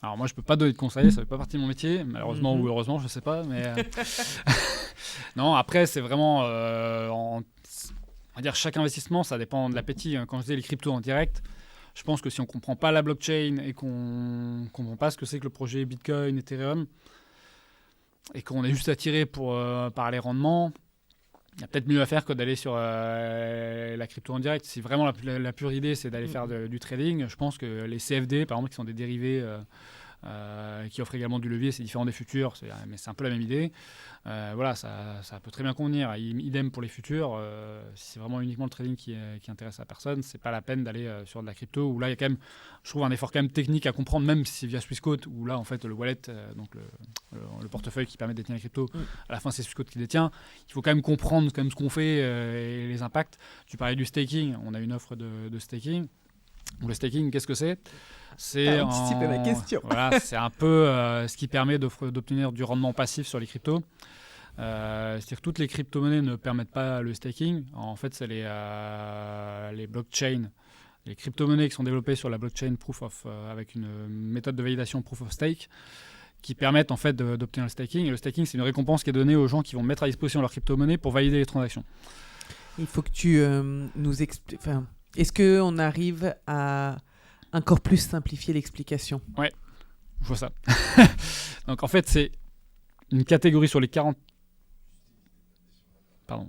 Alors moi je peux pas donner de conseils, ça fait pas partie de mon métier, malheureusement ou heureusement, je sais pas, mais non, après c'est vraiment on va dire chaque investissement, ça dépend de l'appétit. Quand je disais les cryptos en direct, je pense que si on comprend pas la blockchain et qu'on comprend pas ce que c'est que le projet Bitcoin, Ethereum, et qu'on est juste attiré par les rendements, il y a peut-être mieux à faire que d'aller sur la crypto en direct. Si vraiment la pure idée, c'est d'aller faire du trading, je pense que les CFD, par exemple, qui sont des dérivés qui offrent également du levier, c'est différent des futurs, mais c'est un peu la même idée. Voilà, ça peut très bien convenir. Idem pour les futurs. Si c'est vraiment uniquement le trading qui intéresse la personne, c'est pas la peine d'aller sur de la crypto, où là, il y a quand même, je trouve, un effort quand même technique à comprendre, même si c'est via Swissquote, où là, en fait, le wallet, donc le portefeuille qui permet de détenir les cryptos, à la fin, c'est Swissquote qui détient. Il faut quand même comprendre ce qu'on fait et les impacts. Tu parlais du staking. On a une offre de staking. Le staking, qu'est-ce que c'est ? C'est anticipé ma question. Voilà, c'est un peu ce qui permet d'obtenir du rendement passif sur les cryptos. C'est-à-dire que toutes les crypto-monnaies ne permettent pas le staking. En fait, c'est les blockchains, les crypto-monnaies qui sont développées sur la blockchain avec une méthode de validation proof of stake qui permettent en fait d'obtenir le staking. Et le staking, c'est une récompense qui est donnée aux gens qui vont mettre à disposition leur crypto-monnaie pour valider les transactions. Il faut que tu nous expliques... Est-ce qu'on arrive à encore plus simplifier l'explication ? Ouais, je vois ça. Donc en fait, c'est une catégorie sur les 40... Pardon.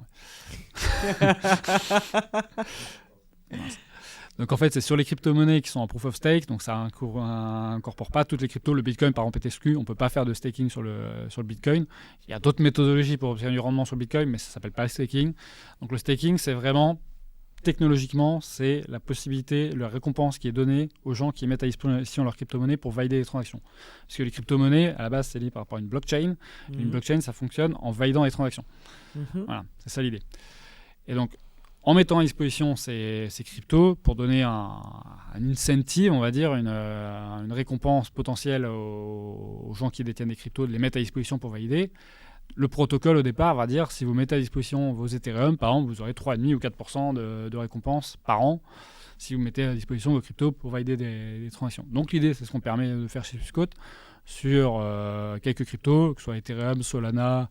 Donc en fait, c'est sur les crypto-monnaies qui sont en proof of stake, donc ça incorpore pas toutes les cryptos. Le Bitcoin, par exemple, est exclu. On peut pas faire de staking sur le Bitcoin. Il y a d'autres méthodologies pour obtenir du rendement sur le Bitcoin, mais ça s'appelle pas le staking. Donc le staking, c'est vraiment technologiquement, c'est la possibilité, la récompense qui est donnée aux gens qui mettent à disposition leur crypto-monnaie pour valider les transactions. Parce que les crypto-monnaies, à la base, c'est lié par rapport à une blockchain. Une blockchain, ça fonctionne en validant les transactions. Voilà, c'est ça l'idée. Et donc, en mettant à disposition ces cryptos pour donner un incentive, on va dire, une récompense potentielle aux gens qui détiennent des cryptos, de les mettre à disposition pour valider, le protocole au départ va dire si vous mettez à disposition vos Ethereum, par exemple, vous aurez 3,5 ou 4% de récompense par an si vous mettez à disposition vos cryptos pour valider des transactions. Donc l'idée, c'est ce qu'on permet de faire chez Swissquote sur quelques cryptos, que ce soit Ethereum, Solana,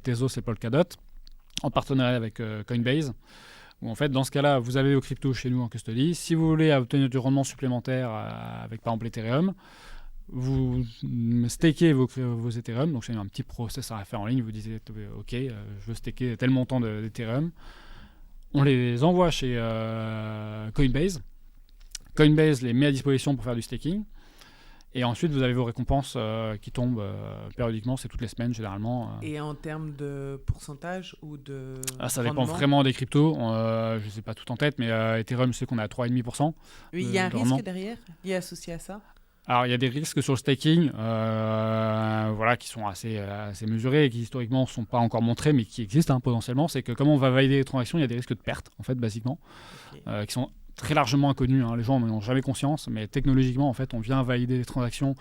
Tezos et Polkadot, en partenariat avec Coinbase, où en fait, dans ce cas-là, vous avez vos cryptos chez nous en custody. Si vous voulez obtenir du rendement supplémentaire avec, par exemple, Ethereum, vous stakez vos Ethereum. Donc, c'est un petit process à faire en ligne. Vous dites, OK, je veux staker tel montant d'Ethereum. On les envoie chez Coinbase. Coinbase les met à disposition pour faire du staking. Et ensuite, vous avez vos récompenses qui tombent périodiquement, c'est toutes les semaines généralement. Et en termes de pourcentage ou de ça dépend vraiment des cryptos. Je ne sais pas tout en tête, mais Ethereum, je sais qu'on est à 3,5%. Oui, il y a un risque derrière qui est associé à ça? Alors, il y a des risques sur le staking qui sont assez mesurés et qui historiquement ne sont pas encore montrés, mais qui existent potentiellement. C'est que comme on va valider les transactions, il y a des risques de perte, en fait, basiquement, qui sont très largement inconnus, les gens n'en ont jamais conscience, mais technologiquement, en fait, on vient valider les transactions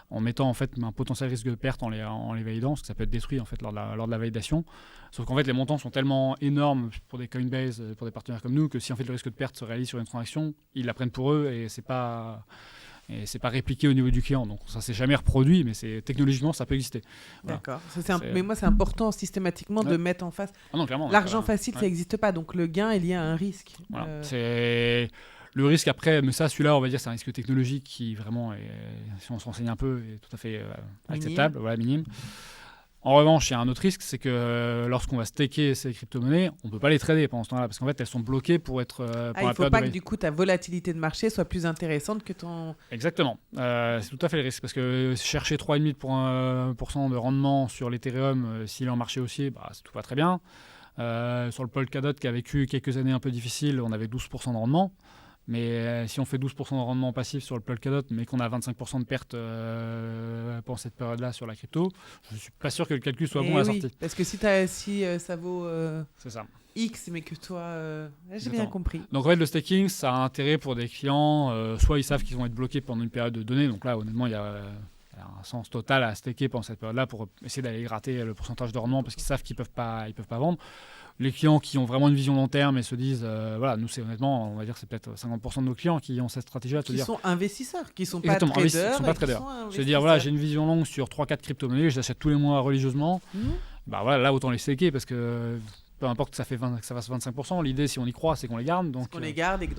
en mettant en fait un potentiel risque de perte en les validant, parce que ça peut être détruit en fait lors de la validation. Sauf qu'en fait, les montants sont tellement énormes pour des Coinbase, pour des partenaires comme nous, que si en fait le risque de perte se réalise sur une transaction, ils la prennent pour eux et c'est pas répliqué au niveau du client. Donc ça s'est jamais reproduit, mais technologiquement ça peut exister. Voilà. D'accord. Mais moi c'est important systématiquement de mettre en face. Ah non, clairement. L'argent facile, ça n'existe pas, donc le gain est lié à un risque. Voilà. C'est le risque après, mais ça, celui-là, on va dire, c'est un risque technologique qui vraiment, si on se renseigne un peu, est tout à fait acceptable, minime. En revanche, il y a un autre risque, c'est que lorsqu'on va staker ces crypto-monnaies, on ne peut pas les trader pendant ce temps-là, parce qu'en fait, elles sont bloquées pour être... il ne faut pas que du coup, ta volatilité de marché soit plus intéressante que ton... Exactement. C'est tout à fait le risque, parce que chercher 3,5% de rendement sur l'Ethereum, s'il est en marché haussier, tout va très bien. Sur le Polkadot, qui a vécu quelques années un peu difficiles, on avait 12% de rendement. Mais si on fait 12% de rendement passif sur le Polkadot, mais qu'on a 25% de perte pendant cette période-là sur la crypto, je ne suis pas sûr que le calcul soit bon à la sortie. Parce que si ça vaut c'est ça. X, mais que toi... j'ai bien compris. Donc en fait, le staking, ça a intérêt pour des clients, soit ils savent qu'ils vont être bloqués pendant une période donnée, donc là, honnêtement, il y a un sens total à staker pendant cette période-là pour essayer d'aller gratter le pourcentage de rendement parce qu'ils savent qu'ils peuvent pas vendre. Les clients qui ont vraiment une vision long terme et se disent, nous c'est honnêtement, on va dire c'est peut-être 50% de nos clients qui ont cette stratégie-là. Qui sont investisseurs, qui sont pas traders. Ils sont pas traders. Se dire, voilà, j'ai une vision longue sur 3-4 crypto-monnaies, je les achète tous les mois religieusement. Là, autant les staker parce que peu importe que ça fasse 25%, l'idée, si on y croit, c'est qu'on les garde. Donc, qu'on les garde et que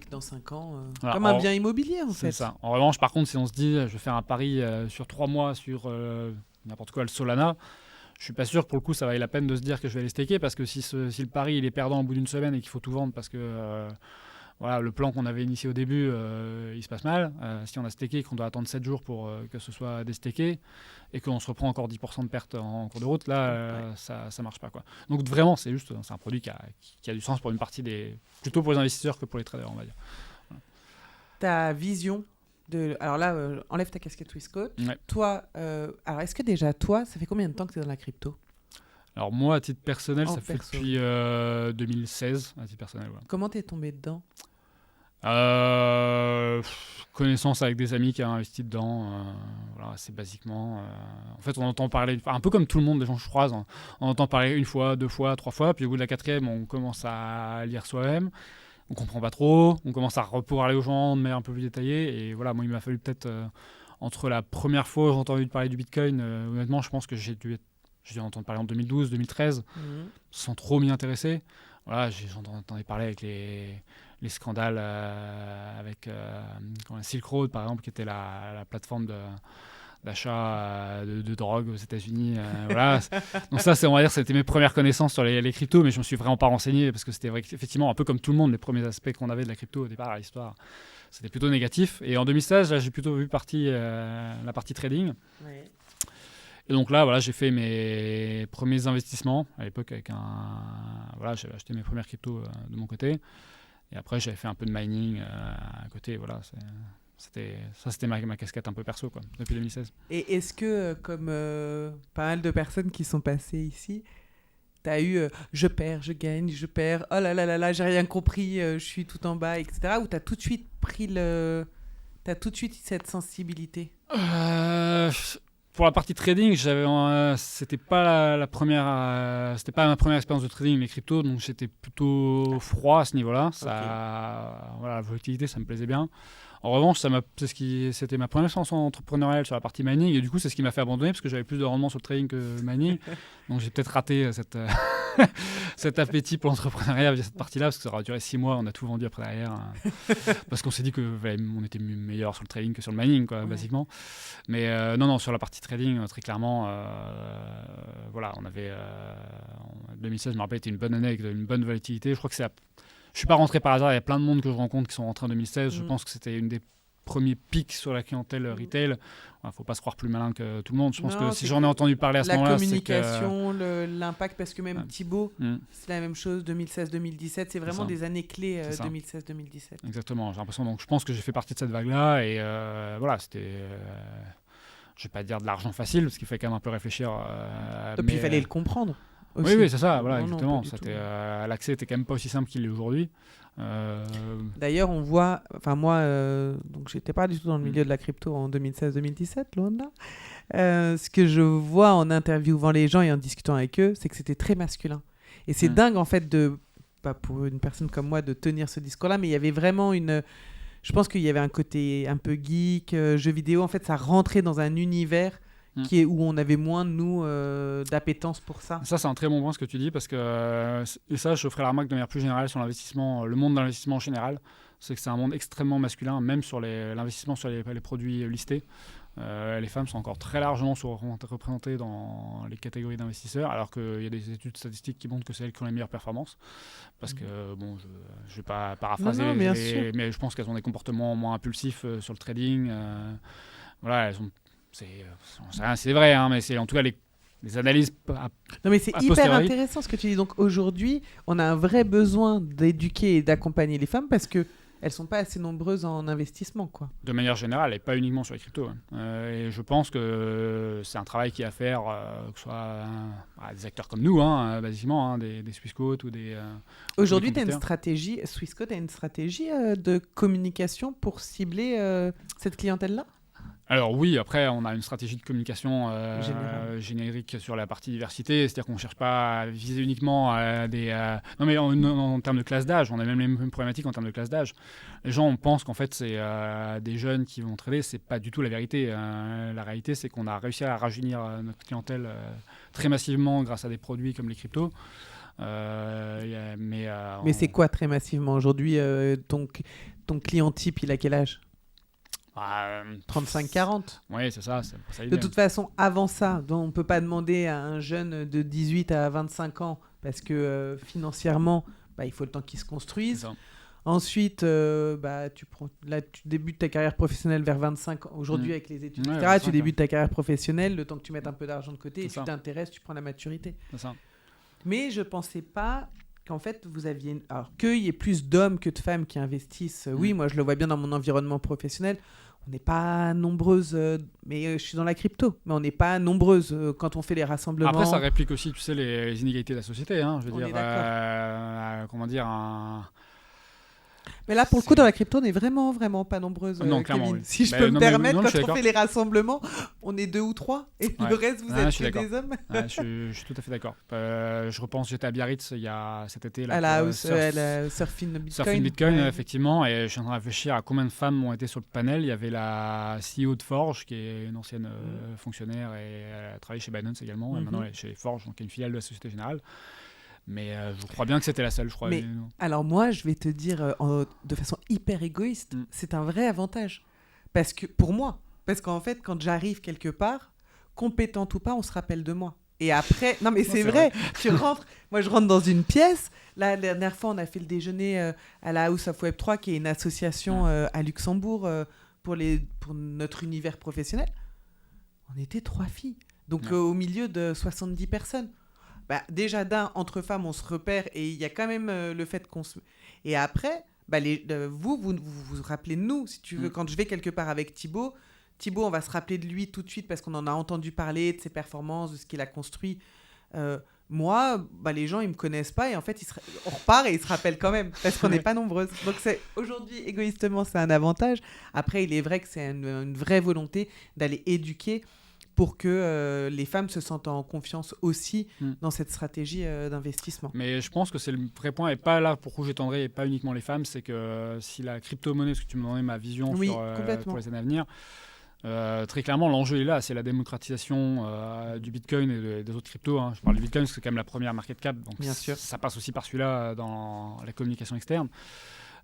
dans 5 ans, comme un bien immobilier en fait. C'est ça. En revanche, par contre, si on se dit, je vais faire un pari sur 3 mois sur n'importe quoi, le Solana, je suis pas sûr que pour le coup ça vaille la peine de se dire que je vais les staker parce que si le pari il est perdant au bout d'une semaine et qu'il faut tout vendre parce que le plan qu'on avait initié au début il se passe mal, si on a staké et qu'on doit attendre 7 jours pour que ce soit déstaké et qu'on se reprend encore 10% de perte en cours de route, là ça marche pas quoi. Donc vraiment c'est un produit qui a du sens pour une partie plutôt pour les investisseurs que pour les traders on va dire. Voilà. Ta vision alors là, enlève ta casquette Swissquote. Ouais. Toi, alors est-ce que déjà toi, ça fait combien de temps que tu es dans la crypto? Alors moi, à titre personnel, ça fait depuis 2016, à titre personnel. Voilà. Comment t'es tombé dedans? Connaissance avec des amis qui ont investi dedans. C'est basiquement... en fait, on entend parler, un peu comme tout le monde, des gens que je croise, on entend parler 1 fois, 2 fois, 3 fois, puis au bout de la 4e, on commence à lire soi-même. On comprend pas trop, on commence à parler aux gens de manière un peu plus détaillée. Et voilà, moi, il m'a fallu peut-être, entre la première fois où j'ai entendu parler du Bitcoin, honnêtement, je pense que j'ai dû entendre parler en 2012, 2013, sans trop m'y intéresser. Voilà, j'entendais parler avec les scandales avec Silk Road, par exemple, qui était la plateforme d'achat de drogue aux États-Unis. Voilà. Donc ça, on va dire, c'était mes premières connaissances sur les cryptos, mais je me suis vraiment pas renseigné parce que c'était effectivement un peu comme tout le monde, les premiers aspects qu'on avait de la crypto au départ à l'histoire. C'était plutôt négatif. Et en 2016, là, j'ai plutôt vu la partie trading. Ouais. Et donc là, voilà, j'ai fait mes premiers investissements à l'époque voilà, j'avais acheté mes premières cryptos de mon côté. Et après, j'avais fait un peu de mining à côté. Voilà, c'était ma casquette un peu perso, quoi, depuis 2016. Et est-ce que, comme pas mal de personnes qui sont passées ici, t'as eu je perds, je gagne, je perds, oh là là là là, j'ai rien compris, je suis tout en bas, etc. Ou t'as tout de suite t'as tout de suite cette sensibilité? Pour la partie trading, c'était pas la première, c'était pas ma première expérience de trading les cryptos, donc j'étais plutôt froid à ce niveau-là. Voilà, la volatilité, ça me plaisait bien. En revanche, c'était ma première expérience entrepreneuriale sur la partie mining, et du coup, c'est ce qui m'a fait abandonner parce que j'avais plus de rendement sur le trading que le mining. Donc, j'ai peut-être raté cet appétit pour l'entrepreneuriat via cette partie-là, parce que ça aura duré 6 mois, on a tout vendu après derrière, parce qu'on s'est dit qu'on était meilleur sur le trading que sur le mining, quoi, basiquement. Mais non, sur la partie trading, très clairement, voilà, on avait 2016, je me rappelle, était une bonne année avec une bonne volatilité. Je crois que je suis pas rentré par hasard, il y a plein de monde que je rencontre qui sont rentrés en 2016. Je pense que c'était une des premiers pics sur la clientèle retail. Faut pas se croire plus malin que tout le monde. Je pense que si j'en ai entendu parler à ce moment-là, la communication, l'impact, parce que même Thibaut, c'est la même chose, 2016-2017, c'est vraiment des années clés, 2016-2017. Exactement, j'ai l'impression. Donc je pense que j'ai fait partie de cette vague-là, et voilà, c'était, je vais pas dire de l'argent facile, parce qu'il fallait quand même un peu réfléchir. Et puis il fallait le comprendre. Aussi. Oui, c'est ça, voilà, exactement. L'accès était quand même pas aussi simple qu'il l'est aujourd'hui. D'ailleurs, on voit, enfin moi, donc j'étais pas du tout dans le milieu de la crypto en 2016-2017, loin de là. Ce que je vois en interviewant les gens et en discutant avec eux, c'est que c'était très masculin. Et c'est dingue en fait pas pour une personne comme moi de tenir ce discours-là, mais il y avait vraiment je pense qu'il y avait un côté un peu geek, jeu vidéo. En fait, ça rentrait dans un univers où on avait moins, nous, d'appétence pour ça. Ça, c'est un très bon point ce que tu dis, parce que, et ça, je ferai la remarque de manière plus générale sur l'investissement, le monde de l'investissement en général, c'est que c'est un monde extrêmement masculin, même sur l'investissement sur les produits listés. Les femmes sont encore très largement représentées dans les catégories d'investisseurs, alors qu'il y a des études statistiques qui montrent que c'est elles qui ont les meilleures performances. Parce que, bon, je ne vais pas paraphraser, mais je pense qu'elles ont des comportements moins impulsifs sur le trading. Voilà, elles ont... C'est vrai, hein, mais c'est en tout cas les analyses. Non, mais c'est hyper intéressant ce que tu dis. Donc aujourd'hui, on a un vrai besoin d'éduquer et d'accompagner les femmes parce que elles sont pas assez nombreuses en investissement, quoi. De manière générale, et pas uniquement sur les cryptos. Et je pense que c'est un travail qu'il y a à faire, que ce soit des acteurs comme nous, basiquement, des Swissquote ou des. Aujourd'hui, tu as une stratégie, Swissquote a une stratégie de communication pour cibler cette clientèle-là? Alors oui, après, on a une stratégie de communication générique sur la partie diversité, c'est-à-dire qu'on ne cherche pas à viser uniquement des... Non, mais en termes de classe d'âge, on a même les mêmes problématiques en termes de classe d'âge. Les gens, on pense qu'en fait, c'est des jeunes qui vont trader, c'est pas du tout la vérité. La réalité, c'est qu'on a réussi à rajeunir notre clientèle très massivement grâce à des produits comme les cryptos. Mais c'est quoi très massivement aujourd'hui ton client type, il a quel âge? 35-40. Oui, c'est ça. De toute façon, avant ça, on ne peut pas demander à un jeune de 18 à 25 ans parce que financièrement, il faut le temps qu'il se construise. Ensuite, tu débutes ta carrière professionnelle vers 25 ans. Aujourd'hui, avec les études, etc., tu débutes ta carrière professionnelle, le temps que tu mettes un peu d'argent de côté, et tu t'intéresses, tu prends la maturité. C'est ça. Mais je ne pensais pas qu'en fait, vous aviez... Alors, qu'il y ait plus d'hommes que de femmes qui investissent, oui, moi, je le vois bien dans mon environnement professionnel. On n'est pas nombreuses, mais je suis dans la crypto, mais on n'est pas nombreuses quand on fait les rassemblements. Après, ça réplique aussi, tu sais, les inégalités de la société. Je veux dire, comment dire, Mais là, pour le coup, dans la crypto, on n'est vraiment, vraiment pas nombreuses. Non, clairement, oui. Si je peux me permettre, quand on fait les rassemblements, on est 2 ou 3, et le reste, vous êtes que des hommes. Je suis tout à fait d'accord. Je repense, j'étais à Biarritz cet été. À la house, Surfing Bitcoin. Surfing Bitcoin, effectivement, et je suis en train de réfléchir à combien de femmes ont été sur le panel. Il y avait la CEO de Forge, qui est une ancienne fonctionnaire, et elle a travaillé chez Binance également, et maintenant elle est chez Forge, donc qui est une filiale de la Société Générale. Mais je crois bien que c'était la seule, je crois. Mais alors moi, je vais te dire de façon hyper égoïste, c'est un vrai avantage. Parce que pour moi, Parce qu'en fait, quand j'arrive quelque part, compétente ou pas, on se rappelle de moi. Et après, non mais c'est vrai, tu rentres, moi je rentre dans une pièce, là, la dernière fois on a fait le déjeuner à la House of Web 3, qui est une association à Luxembourg pour notre univers professionnel. On était 3 filles, donc au milieu de 70 personnes. Bah, déjà entre femmes on se repère, et il y a quand même le fait qu'on se... Et après, bah, vous rappelez de nous, si tu veux, quand je vais quelque part avec Thibaut, on va se rappeler de lui tout de suite parce qu'on en a entendu parler, de ses performances, de ce qu'il a construit. Moi, bah, les gens, ils ne me connaissent pas et en fait, on repart et ils se rappellent quand même parce qu'on n'est pas nombreuses. Donc aujourd'hui, égoïstement, c'est un avantage. Après, il est vrai que c'est une vraie volonté d'aller éduquer pour que les femmes se sentent en confiance aussi dans cette stratégie d'investissement. Mais je pense que c'est le vrai point, et pas là pour Rouge et Tendré, et pas uniquement les femmes, c'est que si la crypto-monnaie, parce que tu me demandais ma vision pour les années à venir, très clairement, l'enjeu est là, c'est la démocratisation du Bitcoin et des autres cryptos. Je parle du Bitcoin parce que c'est quand même la première market cap, donc bien sûr. Ça passe aussi par celui-là dans la communication externe.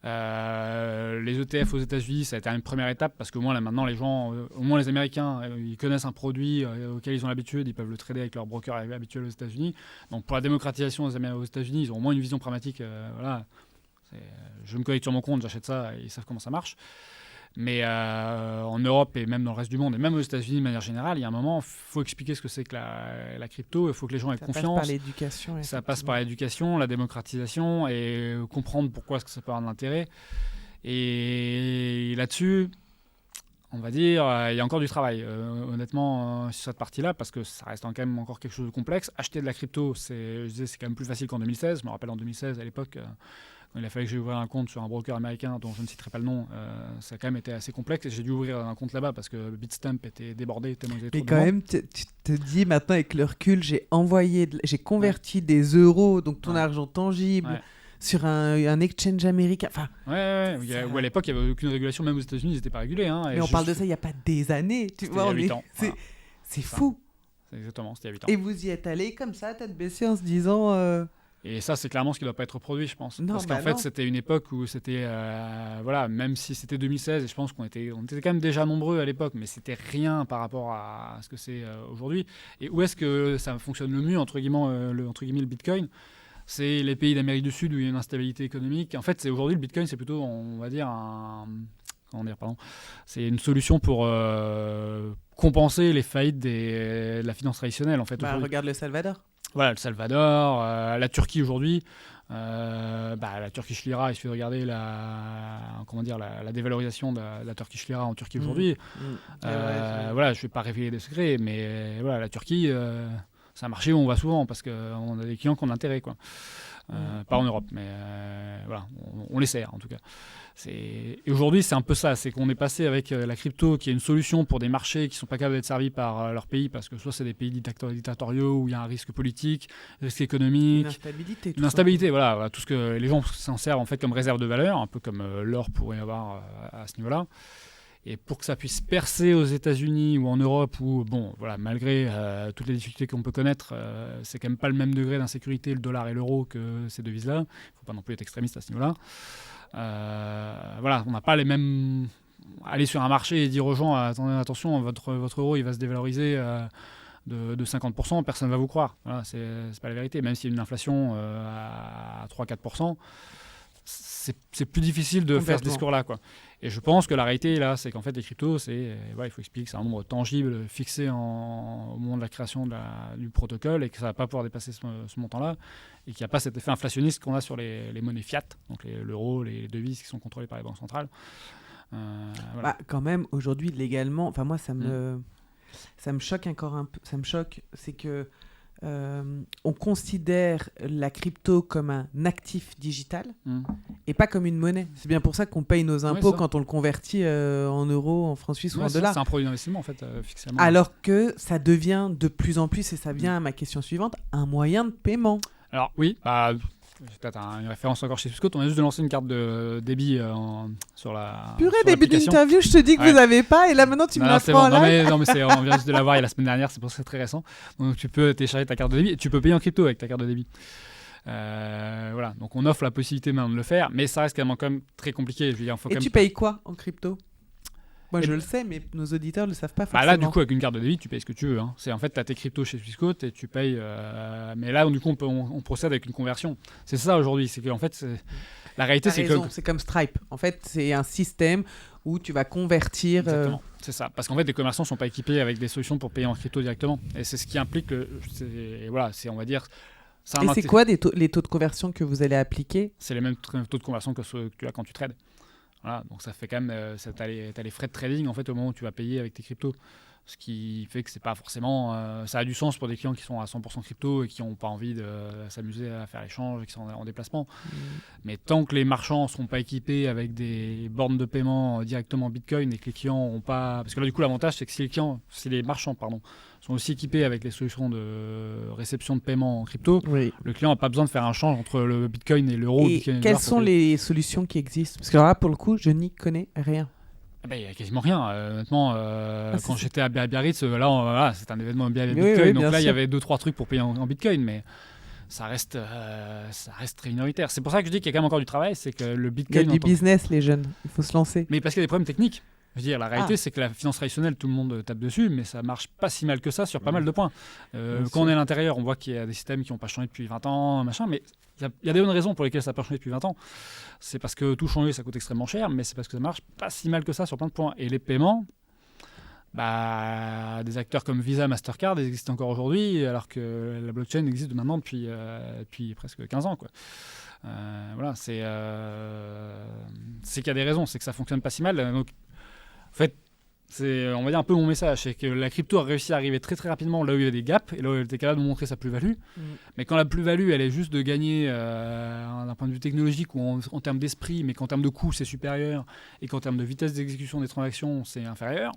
Les ETF aux États-Unis, ça a été une première étape parce qu'au moins là maintenant les gens, au moins les Américains, ils connaissent un produit auquel ils ont l'habitude, ils peuvent le trader avec leur broker habituel aux États-Unis. Donc pour la démocratisation aux États-Unis, ils ont au moins une vision pragmatique. Je me connecte sur mon compte, j'achète ça, et ils savent comment ça marche. Mais en Europe et même dans le reste du monde, et même aux États-Unis de manière générale, il y a un moment, il faut expliquer ce que c'est que la crypto, il faut que les gens aient confiance. Ça passe par l'éducation. Ça passe par l'éducation, la démocratisation, et comprendre pourquoi est-ce que ça peut avoir de l'intérêt. Et là-dessus, on va dire, il y a encore du travail, honnêtement, sur cette partie-là, parce que ça reste quand même encore quelque chose de complexe. Acheter de la crypto, c'est quand même plus facile qu'en 2016. Je me rappelle en 2016, à l'époque... Quand il a fallu que j'ouvre un compte sur un broker américain dont je ne citerai pas le nom, ça a quand même été assez complexe et j'ai dû ouvrir un compte là-bas parce que Bitstamp était débordé tellement il y avait trop de monde. Mais quand même, tu te dis maintenant avec le recul, j'ai converti des euros, donc ton argent tangible, sur un exchange américain. Enfin, où à l'époque il n'y avait aucune régulation, même aux États-Unis ils n'étaient pas régulés. Mais on parle de ça il n'y a pas des années. Tu vois, il y a 8 ans. C'est fou. C'est exactement, c'était il y a 8 ans. Et vous y êtes allé comme ça, tête baissée, en se disant... Et ça, c'est clairement ce qui ne doit pas être reproduit, je pense. Parce qu'en fait, c'était une époque où c'était... même si c'était 2016, et je pense qu'on était quand même déjà nombreux à l'époque, mais c'était rien par rapport à ce que c'est aujourd'hui. Et où est-ce que ça fonctionne le mieux, entre guillemets, le Bitcoin ? C'est les pays d'Amérique du Sud où il y a une instabilité économique. En fait, aujourd'hui, le Bitcoin, c'est plutôt, on va dire, c'est une solution pour compenser les faillites de la finance traditionnelle, en fait. Regarde le Salvador. Voilà, le Salvador, la Turquie aujourd'hui. La Turkish Lira, il suffit de regarder la dévalorisation de la Turkish Lira en Turquie aujourd'hui. Je ne vais pas révéler des secrets, mais la Turquie, c'est un marché où on va souvent parce qu'on a des clients qui ont intérêt, quoi. Pas en Europe, mais on les sert en tout cas. Et aujourd'hui, c'est un peu ça, c'est qu'on est passé avec la crypto, qui est une solution pour des marchés qui ne sont pas capables d'être servis par leur pays, parce que soit c'est des pays dictatoriaux où il y a un risque politique, risque économique, une instabilité, voilà, tout ce que les gens s'en servent en fait comme réserve de valeur, un peu comme l'or pourrait y avoir à ce niveau-là. Et pour que ça puisse percer aux États-Unis ou en Europe, où, malgré toutes les difficultés qu'on peut connaître, c'est quand même pas le même degré d'insécurité, le dollar et l'euro, que ces devises-là. Il ne faut pas non plus être extrémiste à ce niveau-là. On n'a pas les mêmes... Aller sur un marché et dire aux gens, attendez, attention, votre euro, il va se dévaloriser de 50%, personne ne va vous croire. Voilà, c'est pas la vérité. Même s'il y a une inflation à 3-4%, c'est plus difficile de faire ce discours-là, quoi. Et je pense que la réalité, là, c'est qu'en fait, les cryptos, il faut expliquer que c'est un nombre tangible fixé au moment de la création du protocole et que ça ne va pas pouvoir dépasser ce montant-là et qu'il n'y a pas cet effet inflationniste qu'on a sur les monnaies fiat, donc l'euro, les devises qui sont contrôlées par les banques centrales. Quand même, aujourd'hui, légalement, moi, ça me choque encore un peu. Ça me choque, c'est que on considère la crypto comme un actif digital et pas comme une monnaie. C'est bien pour ça qu'on paye nos impôts quand on le convertit en euros, en francs suisses ou en dollars. C'est un produit d'investissement en fait, officiellement. Alors que ça devient de plus en plus, et ça vient à ma question suivante, un moyen de paiement. Alors oui, c'est peut-être une référence encore chez Swissquote. On a juste de lancer une carte de débit sur la. Purée, début d'interview, je te dis que vous n'avez pas, et là maintenant tu me l'apprends là. Non, mais on vient juste de l'avoir la semaine dernière, c'est pour ça que c'est très récent. Donc tu peux télécharger ta carte de débit et tu peux payer en crypto avec ta carte de débit. Donc on offre la possibilité maintenant de le faire, mais ça reste quand même très compliqué. Tu payes quoi en crypto ? Moi, je le sais, mais nos auditeurs ne le savent pas Bah forcément. là, du coup, avec une carte de débit, tu payes ce que tu veux. Hein. C'est en fait, tu as tes cryptos chez Swissquote et tu payes. Mais là, du coup, on procède avec une conversion. C'est ça aujourd'hui. C'est qu'en fait, la réalité, c'est que. C'est comme Stripe. En fait, c'est un système où tu vas convertir. Exactement. C'est ça. Parce qu'en fait, les commerçants ne sont pas équipés avec des solutions pour payer en crypto directement. Et c'est ce qui implique que. Voilà, on va dire. Et c'est quoi les taux de conversion que vous allez appliquer? C'est les mêmes taux de conversion que ceux que tu as quand tu trades. Voilà, donc ça fait quand même, tu as les frais de trading en fait au moment où tu vas payer avec tes cryptos. Ce qui fait que c'est pas forcément, ça a du sens pour des clients qui sont à 100% crypto et qui n'ont pas envie de s'amuser à faire l'échange et qui sont en déplacement. Mais tant que les marchands ne seront pas équipés avec des bornes de paiement directement en Bitcoin et que les clients n'ont pas... Parce que là du coup l'avantage c'est que si les marchands sont aussi équipés avec les solutions de réception de paiement en crypto, le client n'a pas besoin de faire un change entre le Bitcoin et l'euro. Et quelles sont les solutions qui existent? Parce que là pour le coup je n'y connais rien. Il n'y a quasiment rien. Honnêtement, quand j'étais à Biarritz, là, c'est un événement bien Bitcoin. Donc là, il y avait 2-3 trucs pour payer en Bitcoin, mais ça reste très minoritaire. C'est pour ça que je dis qu'il y a quand même encore du travail. C'est que le Bitcoin. Il y a du business, les jeunes. Il faut se lancer. Mais parce qu'il y a des problèmes techniques. Je veux dire, la réalité, c'est que la finance traditionnelle, tout le monde tape dessus, mais ça marche pas si mal que ça sur pas mal de points. Quand on est à l'intérieur, on voit qu'il y a des systèmes qui n'ont pas changé depuis 20 ans, machin, mais il y a des bonnes raisons pour lesquelles ça n'a pas changé depuis 20 ans. C'est parce que tout changer, ça coûte extrêmement cher, mais c'est parce que ça marche pas si mal que ça sur plein de points. Et les paiements, des acteurs comme Visa, Mastercard, ils existent encore aujourd'hui, alors que la blockchain existe maintenant depuis presque 15 ans, quoi. Voilà, c'est qu'il y a des raisons, c'est que ça fonctionne pas si mal. Donc, en fait, c'est, on va dire, un peu mon message, c'est que la crypto a réussi à arriver très très rapidement là où il y a des gaps et là où elle était capable de montrer sa plus-value. Mais quand la plus-value, elle est juste de gagner d'un point de vue technologique ou en termes d'esprit, mais qu'en termes de coût, c'est supérieur et qu'en termes de vitesse d'exécution des transactions, c'est inférieur,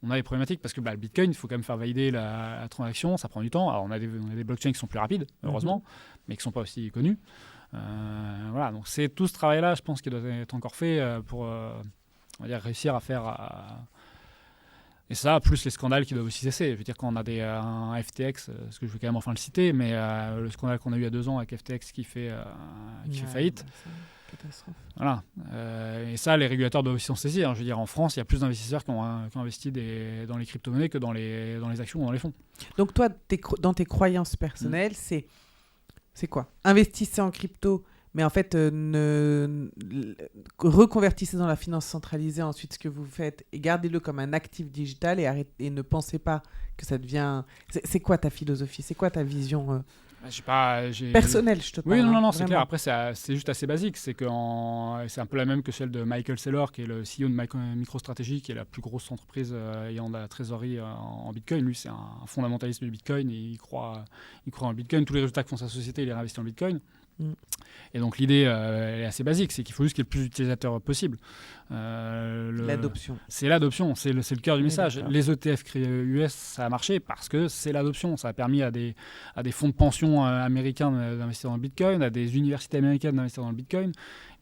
on a des problématiques parce que le Bitcoin, il faut quand même faire valider la transaction, ça prend du temps. Alors on a des blockchains qui sont plus rapides, heureusement, mais qui ne sont pas aussi connus. Voilà, donc c'est tout ce travail-là, je pense, qui doit être encore fait pour on va dire, réussir à faire... Et ça, plus les scandales qui doivent aussi cesser. Je veux dire, quand on a un FTX, parce que je vais quand même enfin le citer, mais le scandale qu'on a eu il y a 2 ans avec FTX qui fait faillite. Catastrophe. Voilà. Et ça, les régulateurs doivent aussi s'en saisir. Je veux dire, en France, il y a plus d'investisseurs qui ont investi dans les crypto-monnaies que dans les actions ou dans les fonds. Donc toi, dans tes croyances personnelles, c'est quoi? Investissez en crypto, mais en fait, reconvertissez dans la finance centralisée ensuite ce que vous faites et gardez-le comme un actif digital et ne pensez pas que ça devient... C'est quoi ta philosophie? C'est quoi ta vision personnelle, je te parle. Oui, non, c'est clair. Après, c'est juste assez basique. C'est un peu la même que celle de Michael Saylor, qui est le CEO de MicroStrategy, qui est la plus grosse entreprise ayant de la trésorerie en Bitcoin. Lui, c'est un fondamentaliste du Bitcoin et il croit en Bitcoin. Tous les résultats que font sa société, il les réinvestit en Bitcoin. Et donc l'idée elle est assez basique, c'est qu'il faut juste qu'il y ait le plus d'utilisateurs possible. L'adoption. C'est l'adoption, c'est le cœur du message. D'accord. Les ETF créés US, ça a marché parce que c'est l'adoption. Ça a permis à des fonds de pension américains d'investir dans le Bitcoin, à des universités américaines d'investir dans le Bitcoin.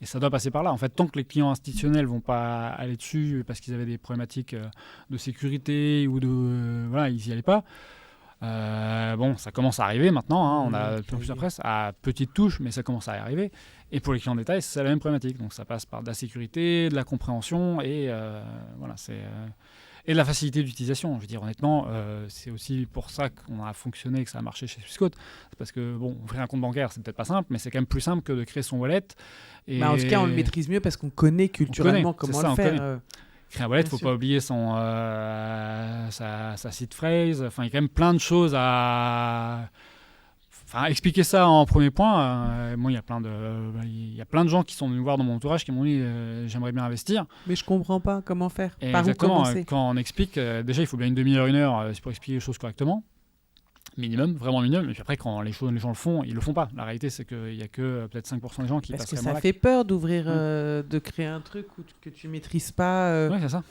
Et ça doit passer par là. En fait, tant que les clients institutionnels vont pas aller dessus parce qu'ils avaient des problématiques de sécurité ou voilà, ils n'y allaient pas. Ça commence à arriver maintenant, hein, on a de plus en plus de presse à petite touche, mais ça commence à y arriver. Et pour les clients de détail, c'est la même problématique. Donc ça passe par de la sécurité, de la compréhension et de la facilité d'utilisation. Je veux dire, honnêtement, c'est aussi pour ça qu'on a fonctionné, que ça a marché chez Swissquote. C'est parce que, ouvrir un compte bancaire, c'est peut-être pas simple, mais c'est quand même plus simple que de créer son wallet. Et en tout cas, on le maîtrise mieux parce qu'on connaît culturellement comment le faire. Créer un wallet, il ne faut pas oublier sa seed phrase. Enfin, il y a quand même plein de choses à... expliquer ça en premier point. Moi, il y a plein de gens qui sont venus me voir dans mon entourage qui m'ont dit j'aimerais bien investir. Mais je comprends pas comment faire. Et par où commencer. Quand on explique, déjà, il faut bien une demi-heure, 1 heure pour expliquer les choses correctement. Minimum, vraiment minimum. Et puis après, quand les gens le font, ils le font pas. La réalité, c'est qu'il n'y a que peut-être 5% des gens qui passent. Parce que ça fait peur d'ouvrir, de créer un truc que tu maîtrises pas. Oui, c'est ça.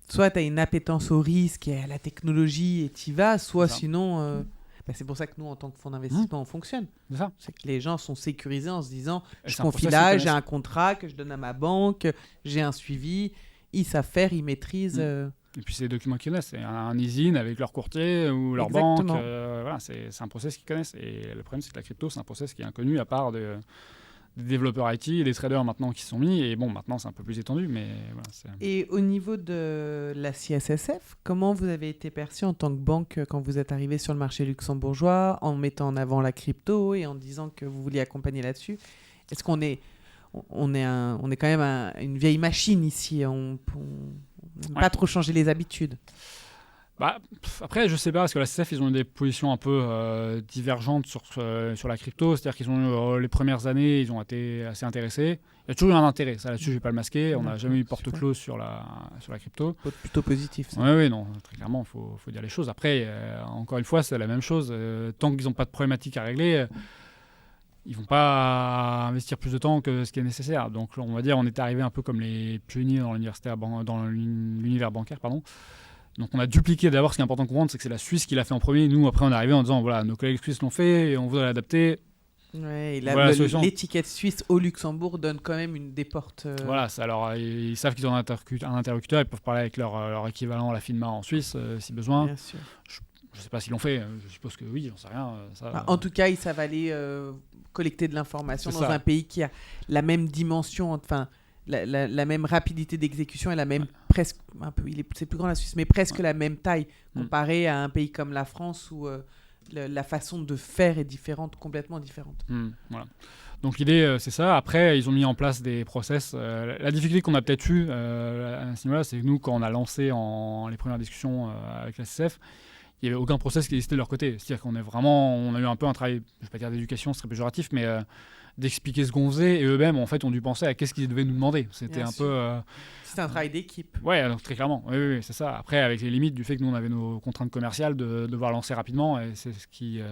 Soit tu as une appétence au risque et à la technologie et tu y vas, soit sinon... c'est pour ça que nous, en tant que fonds d'investissement, on fonctionne. C'est ça. C'est que les gens sont sécurisés en se disant je confie là, j'ai un contrat que je donne à ma banque, j'ai un suivi, ils savent faire, ils maîtrisent... Et puis c'est des documents qu'ils connaissent, c'est un ISIN avec leur courtier ou leur banque, voilà, c'est un process qu'ils connaissent. Et le problème c'est que la crypto c'est un process qui est inconnu à part des développeurs IT et des traders maintenant qui se sont mis. Et bon, maintenant, c'est un peu plus étendu, mais voilà. Et au niveau de la CSSF, comment vous avez été perçu en tant que banque quand vous êtes arrivé sur le marché luxembourgeois, en mettant en avant la crypto et en disant que vous vouliez accompagner là-dessus? Est-ce qu'on est quand même une vieille machine ici, on n'aime pas trop changer les habitudes. Après, je sais pas, parce que la CSF, ils ont eu des positions un peu divergentes sur la crypto. C'est-à-dire qu'ils ont eu les premières années, ils ont été assez intéressés. Il y a toujours eu un intérêt, ça là-dessus, je vais pas le masquer. On n'a jamais eu porte close sur la crypto. Plutôt positif. Oui, non, très clairement, il faut dire les choses. Après, encore une fois, c'est la même chose. Tant qu'ils n'ont pas de problématique à régler, ils vont pas investir plus de temps que ce qui est nécessaire. Donc, on va dire, on est arrivé un peu comme les pionniers dans l'univers bancaire, pardon. Donc on a dupliqué d'abord, ce qui est important de comprendre, c'est que c'est la Suisse qui l'a fait en premier. Nous, après, on est arrivé en disant, voilà, nos collègues suisses l'ont fait et on voudrait l'adapter. Ouais, et l'étiquette suisse au Luxembourg donne quand même des portes... Voilà, alors ils savent qu'ils ont un interlocuteur, ils peuvent parler avec leur équivalent, la FINMA en Suisse, si besoin. Bien sûr. Je ne sais pas s'ils l'ont fait, je suppose que oui, j'en sais rien. En tout cas, ils savent aller collecter de l'information dans un pays qui a la même dimension, enfin... La même rapidité d'exécution et la même presque un peu, c'est plus grand la Suisse, mais presque la même taille comparé à un pays comme la France où la façon de faire est complètement différente. Voilà. Donc l'idée, c'est ça. Après, ils ont mis en place des process. La difficulté qu'on a peut-être eue à ce niveau-là, c'est que nous, quand on a lancé les premières discussions avec la CSF, il n'y avait aucun process qui existait de leur côté. C'est-à-dire qu'on on a eu un peu un travail, je ne vais pas dire d'éducation, ce serait péjoratif, mais d'expliquer ce qu'on faisait, et eux-mêmes en fait ont dû penser à qu'est-ce qu'ils devaient nous demander. C'était un peu c'était un travail d'équipe. Ouais, donc très clairement, oui, c'est ça. Après, avec les limites du fait que nous on avait nos contraintes commerciales de devoir lancer rapidement, et c'est ce qui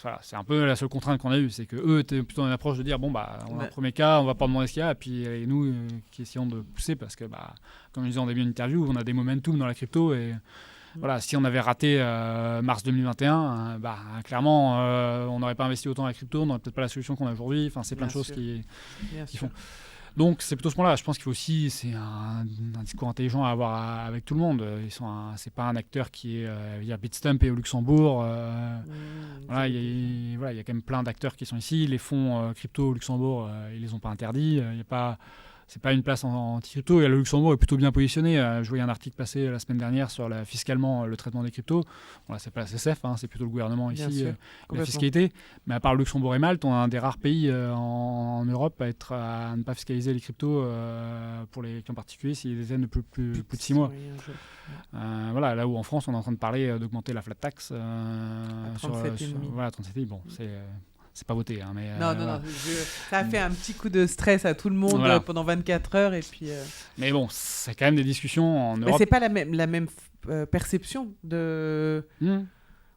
voilà, c'est un peu la seule contrainte qu'on a eue, c'est que eux étaient plutôt dans une approche de dire bon bah on a un premier cas, on va pas demander ce qu'il y a, et puis nous qui essayons de pousser, parce que comme je disais en début d'interview, on a des momentum dans la crypto, et voilà, si on avait raté mars 2021, clairement, on n'aurait pas investi autant dans la crypto, on n'aurait peut-être pas la solution qu'on a aujourd'hui. Enfin, c'est plein de choses qui font. Donc, c'est plutôt ce point-là. Je pense qu'il faut aussi, c'est un discours intelligent à avoir avec tout le monde. C'est pas un acteur qui est, il y a Bitstamp et au Luxembourg. Voilà, il y a quand même plein d'acteurs qui sont ici. Les fonds crypto au Luxembourg, ils les ont pas interdits. Il y a pas. C'est pas une place anti-crypto, et le Luxembourg est plutôt bien positionné. Je voyais un article passer la semaine dernière sur fiscalement le traitement des cryptos. Bon, là, c'est pas la CSF, c'est plutôt le gouvernement ici, la fiscalité. Mais à part le Luxembourg et Malte, on a un des rares pays en Europe à ne pas fiscaliser les cryptos pour les clients particuliers s'ils détiennent de plus de 6 mois. Voilà, là où en France, on est en train de parler d'augmenter la flat tax sur 37,5. Bon, c'est pas voté, mais non, ça a fait un petit coup de stress à tout le monde pendant 24 heures, et puis mais bon, c'est quand même des discussions en Europe. Mais c'est pas la même perception de on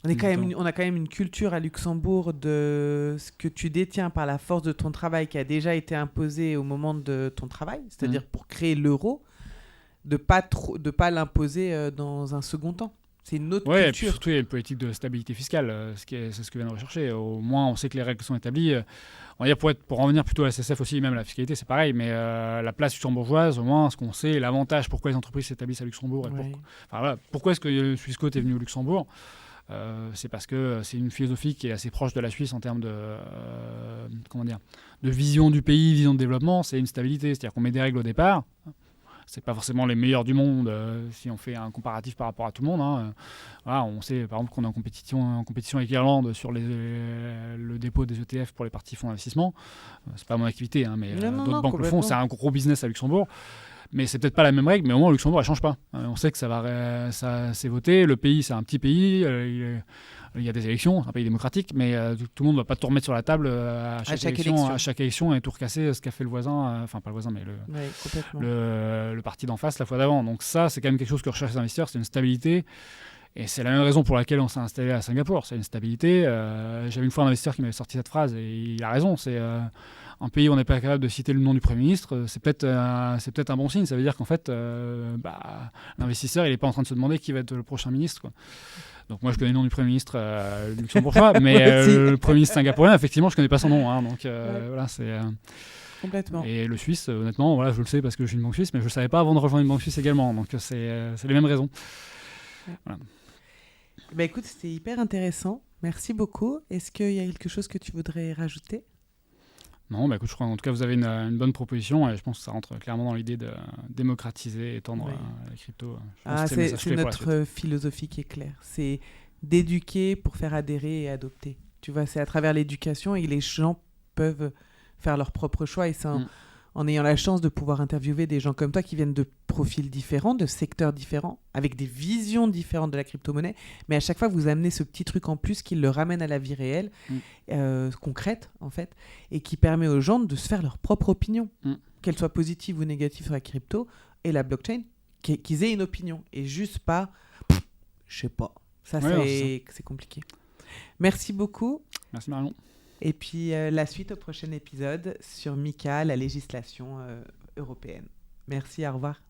a quand même une culture à Luxembourg de ce que tu détiens par la force de ton travail, qui a déjà été imposée au moment de ton travail, c'est-à-dire pour créer l'euro, de pas l'imposer dans un second temps. C'est une autre culture. Et puis surtout, il y a une politique de stabilité fiscale, c'est ce que vient de rechercher. Au moins, on sait que les règles sont établies. On va dire pour en revenir plutôt à la CSF aussi, même la fiscalité, c'est pareil, mais la place luxembourgeoise, au moins, ce qu'on sait, l'avantage, pourquoi les entreprises s'établissent à Luxembourg, et pourquoi est-ce que le Swissquote est venu au Luxembourg, c'est parce que c'est une philosophie qui est assez proche de la Suisse en termes de vision du pays, vision de développement. C'est une stabilité, c'est-à-dire qu'on met des règles au départ. C'est pas forcément les meilleurs du monde si on fait un comparatif par rapport à tout le monde. Voilà, on sait par exemple qu'on est en compétition avec l'Irlande sur le dépôt des ETF pour les partis fonds d'investissement. C'est pas mon activité, mais d'autres banques le font. C'est un gros business à Luxembourg. Mais c'est peut-être pas la même règle, mais au moins au Luxembourg, elle change pas. On sait que ça c'est voté. Le pays, c'est un petit pays. Il y a des élections, c'est un pays démocratique, mais tout le monde ne va pas tout remettre sur la table à chaque élection et tout recasser ce qu'a fait le voisin, enfin pas le voisin, mais le parti d'en face la fois d'avant. Donc ça, c'est quand même quelque chose que recherchent les investisseurs, c'est une stabilité. Et c'est la même raison pour laquelle on s'est installé à Singapour, c'est une stabilité. J'avais une fois un investisseur qui m'avait sorti cette phrase, et il a raison, c'est un pays où on n'est pas capable de citer le nom du Premier ministre, c'est peut-être un bon signe. Ça veut dire qu'en fait, l'investisseur, il n'est pas en train de se demander qui va être le prochain ministre, quoi. Donc moi, je connais le nom du Premier ministre luxembourgeois, mais le Premier ministre singapourien, effectivement, je ne connais pas son nom. Donc voilà, c'est... Complètement. Et le Suisse, honnêtement, voilà, je le sais parce que je suis une banque suisse, mais je ne le savais pas avant de rejoindre une banque suisse également. Donc c'est les mêmes raisons. Voilà. Écoute, c'était hyper intéressant. Merci beaucoup. Est-ce qu'il y a quelque chose que tu voudrais rajouter ? Non, bah écoute, je crois en tout cas vous avez une bonne proposition et je pense que ça rentre clairement dans l'idée de démocratiser, étendre la crypto. C'est notre philosophie qui est claire. C'est d'éduquer pour faire adhérer et adopter. Tu vois, c'est à travers l'éducation et les gens peuvent faire leur propre choix. Et c'est en ayant la chance de pouvoir interviewer des gens comme toi qui viennent de profils différents, de secteurs différents, avec des visions différentes de la crypto-monnaie. Mais à chaque fois, vous amenez ce petit truc en plus qui le ramène à la vie réelle, concrète en fait, et qui permet aux gens de se faire leur propre opinion, qu'elle soit positive ou négative sur la crypto et la blockchain, qu'ils aient une opinion et juste pas, je sais pas. Ça, c'est compliqué. Merci beaucoup. Merci Marion. Et puis la suite au prochain épisode sur MiCA, la législation européenne. Merci, au revoir.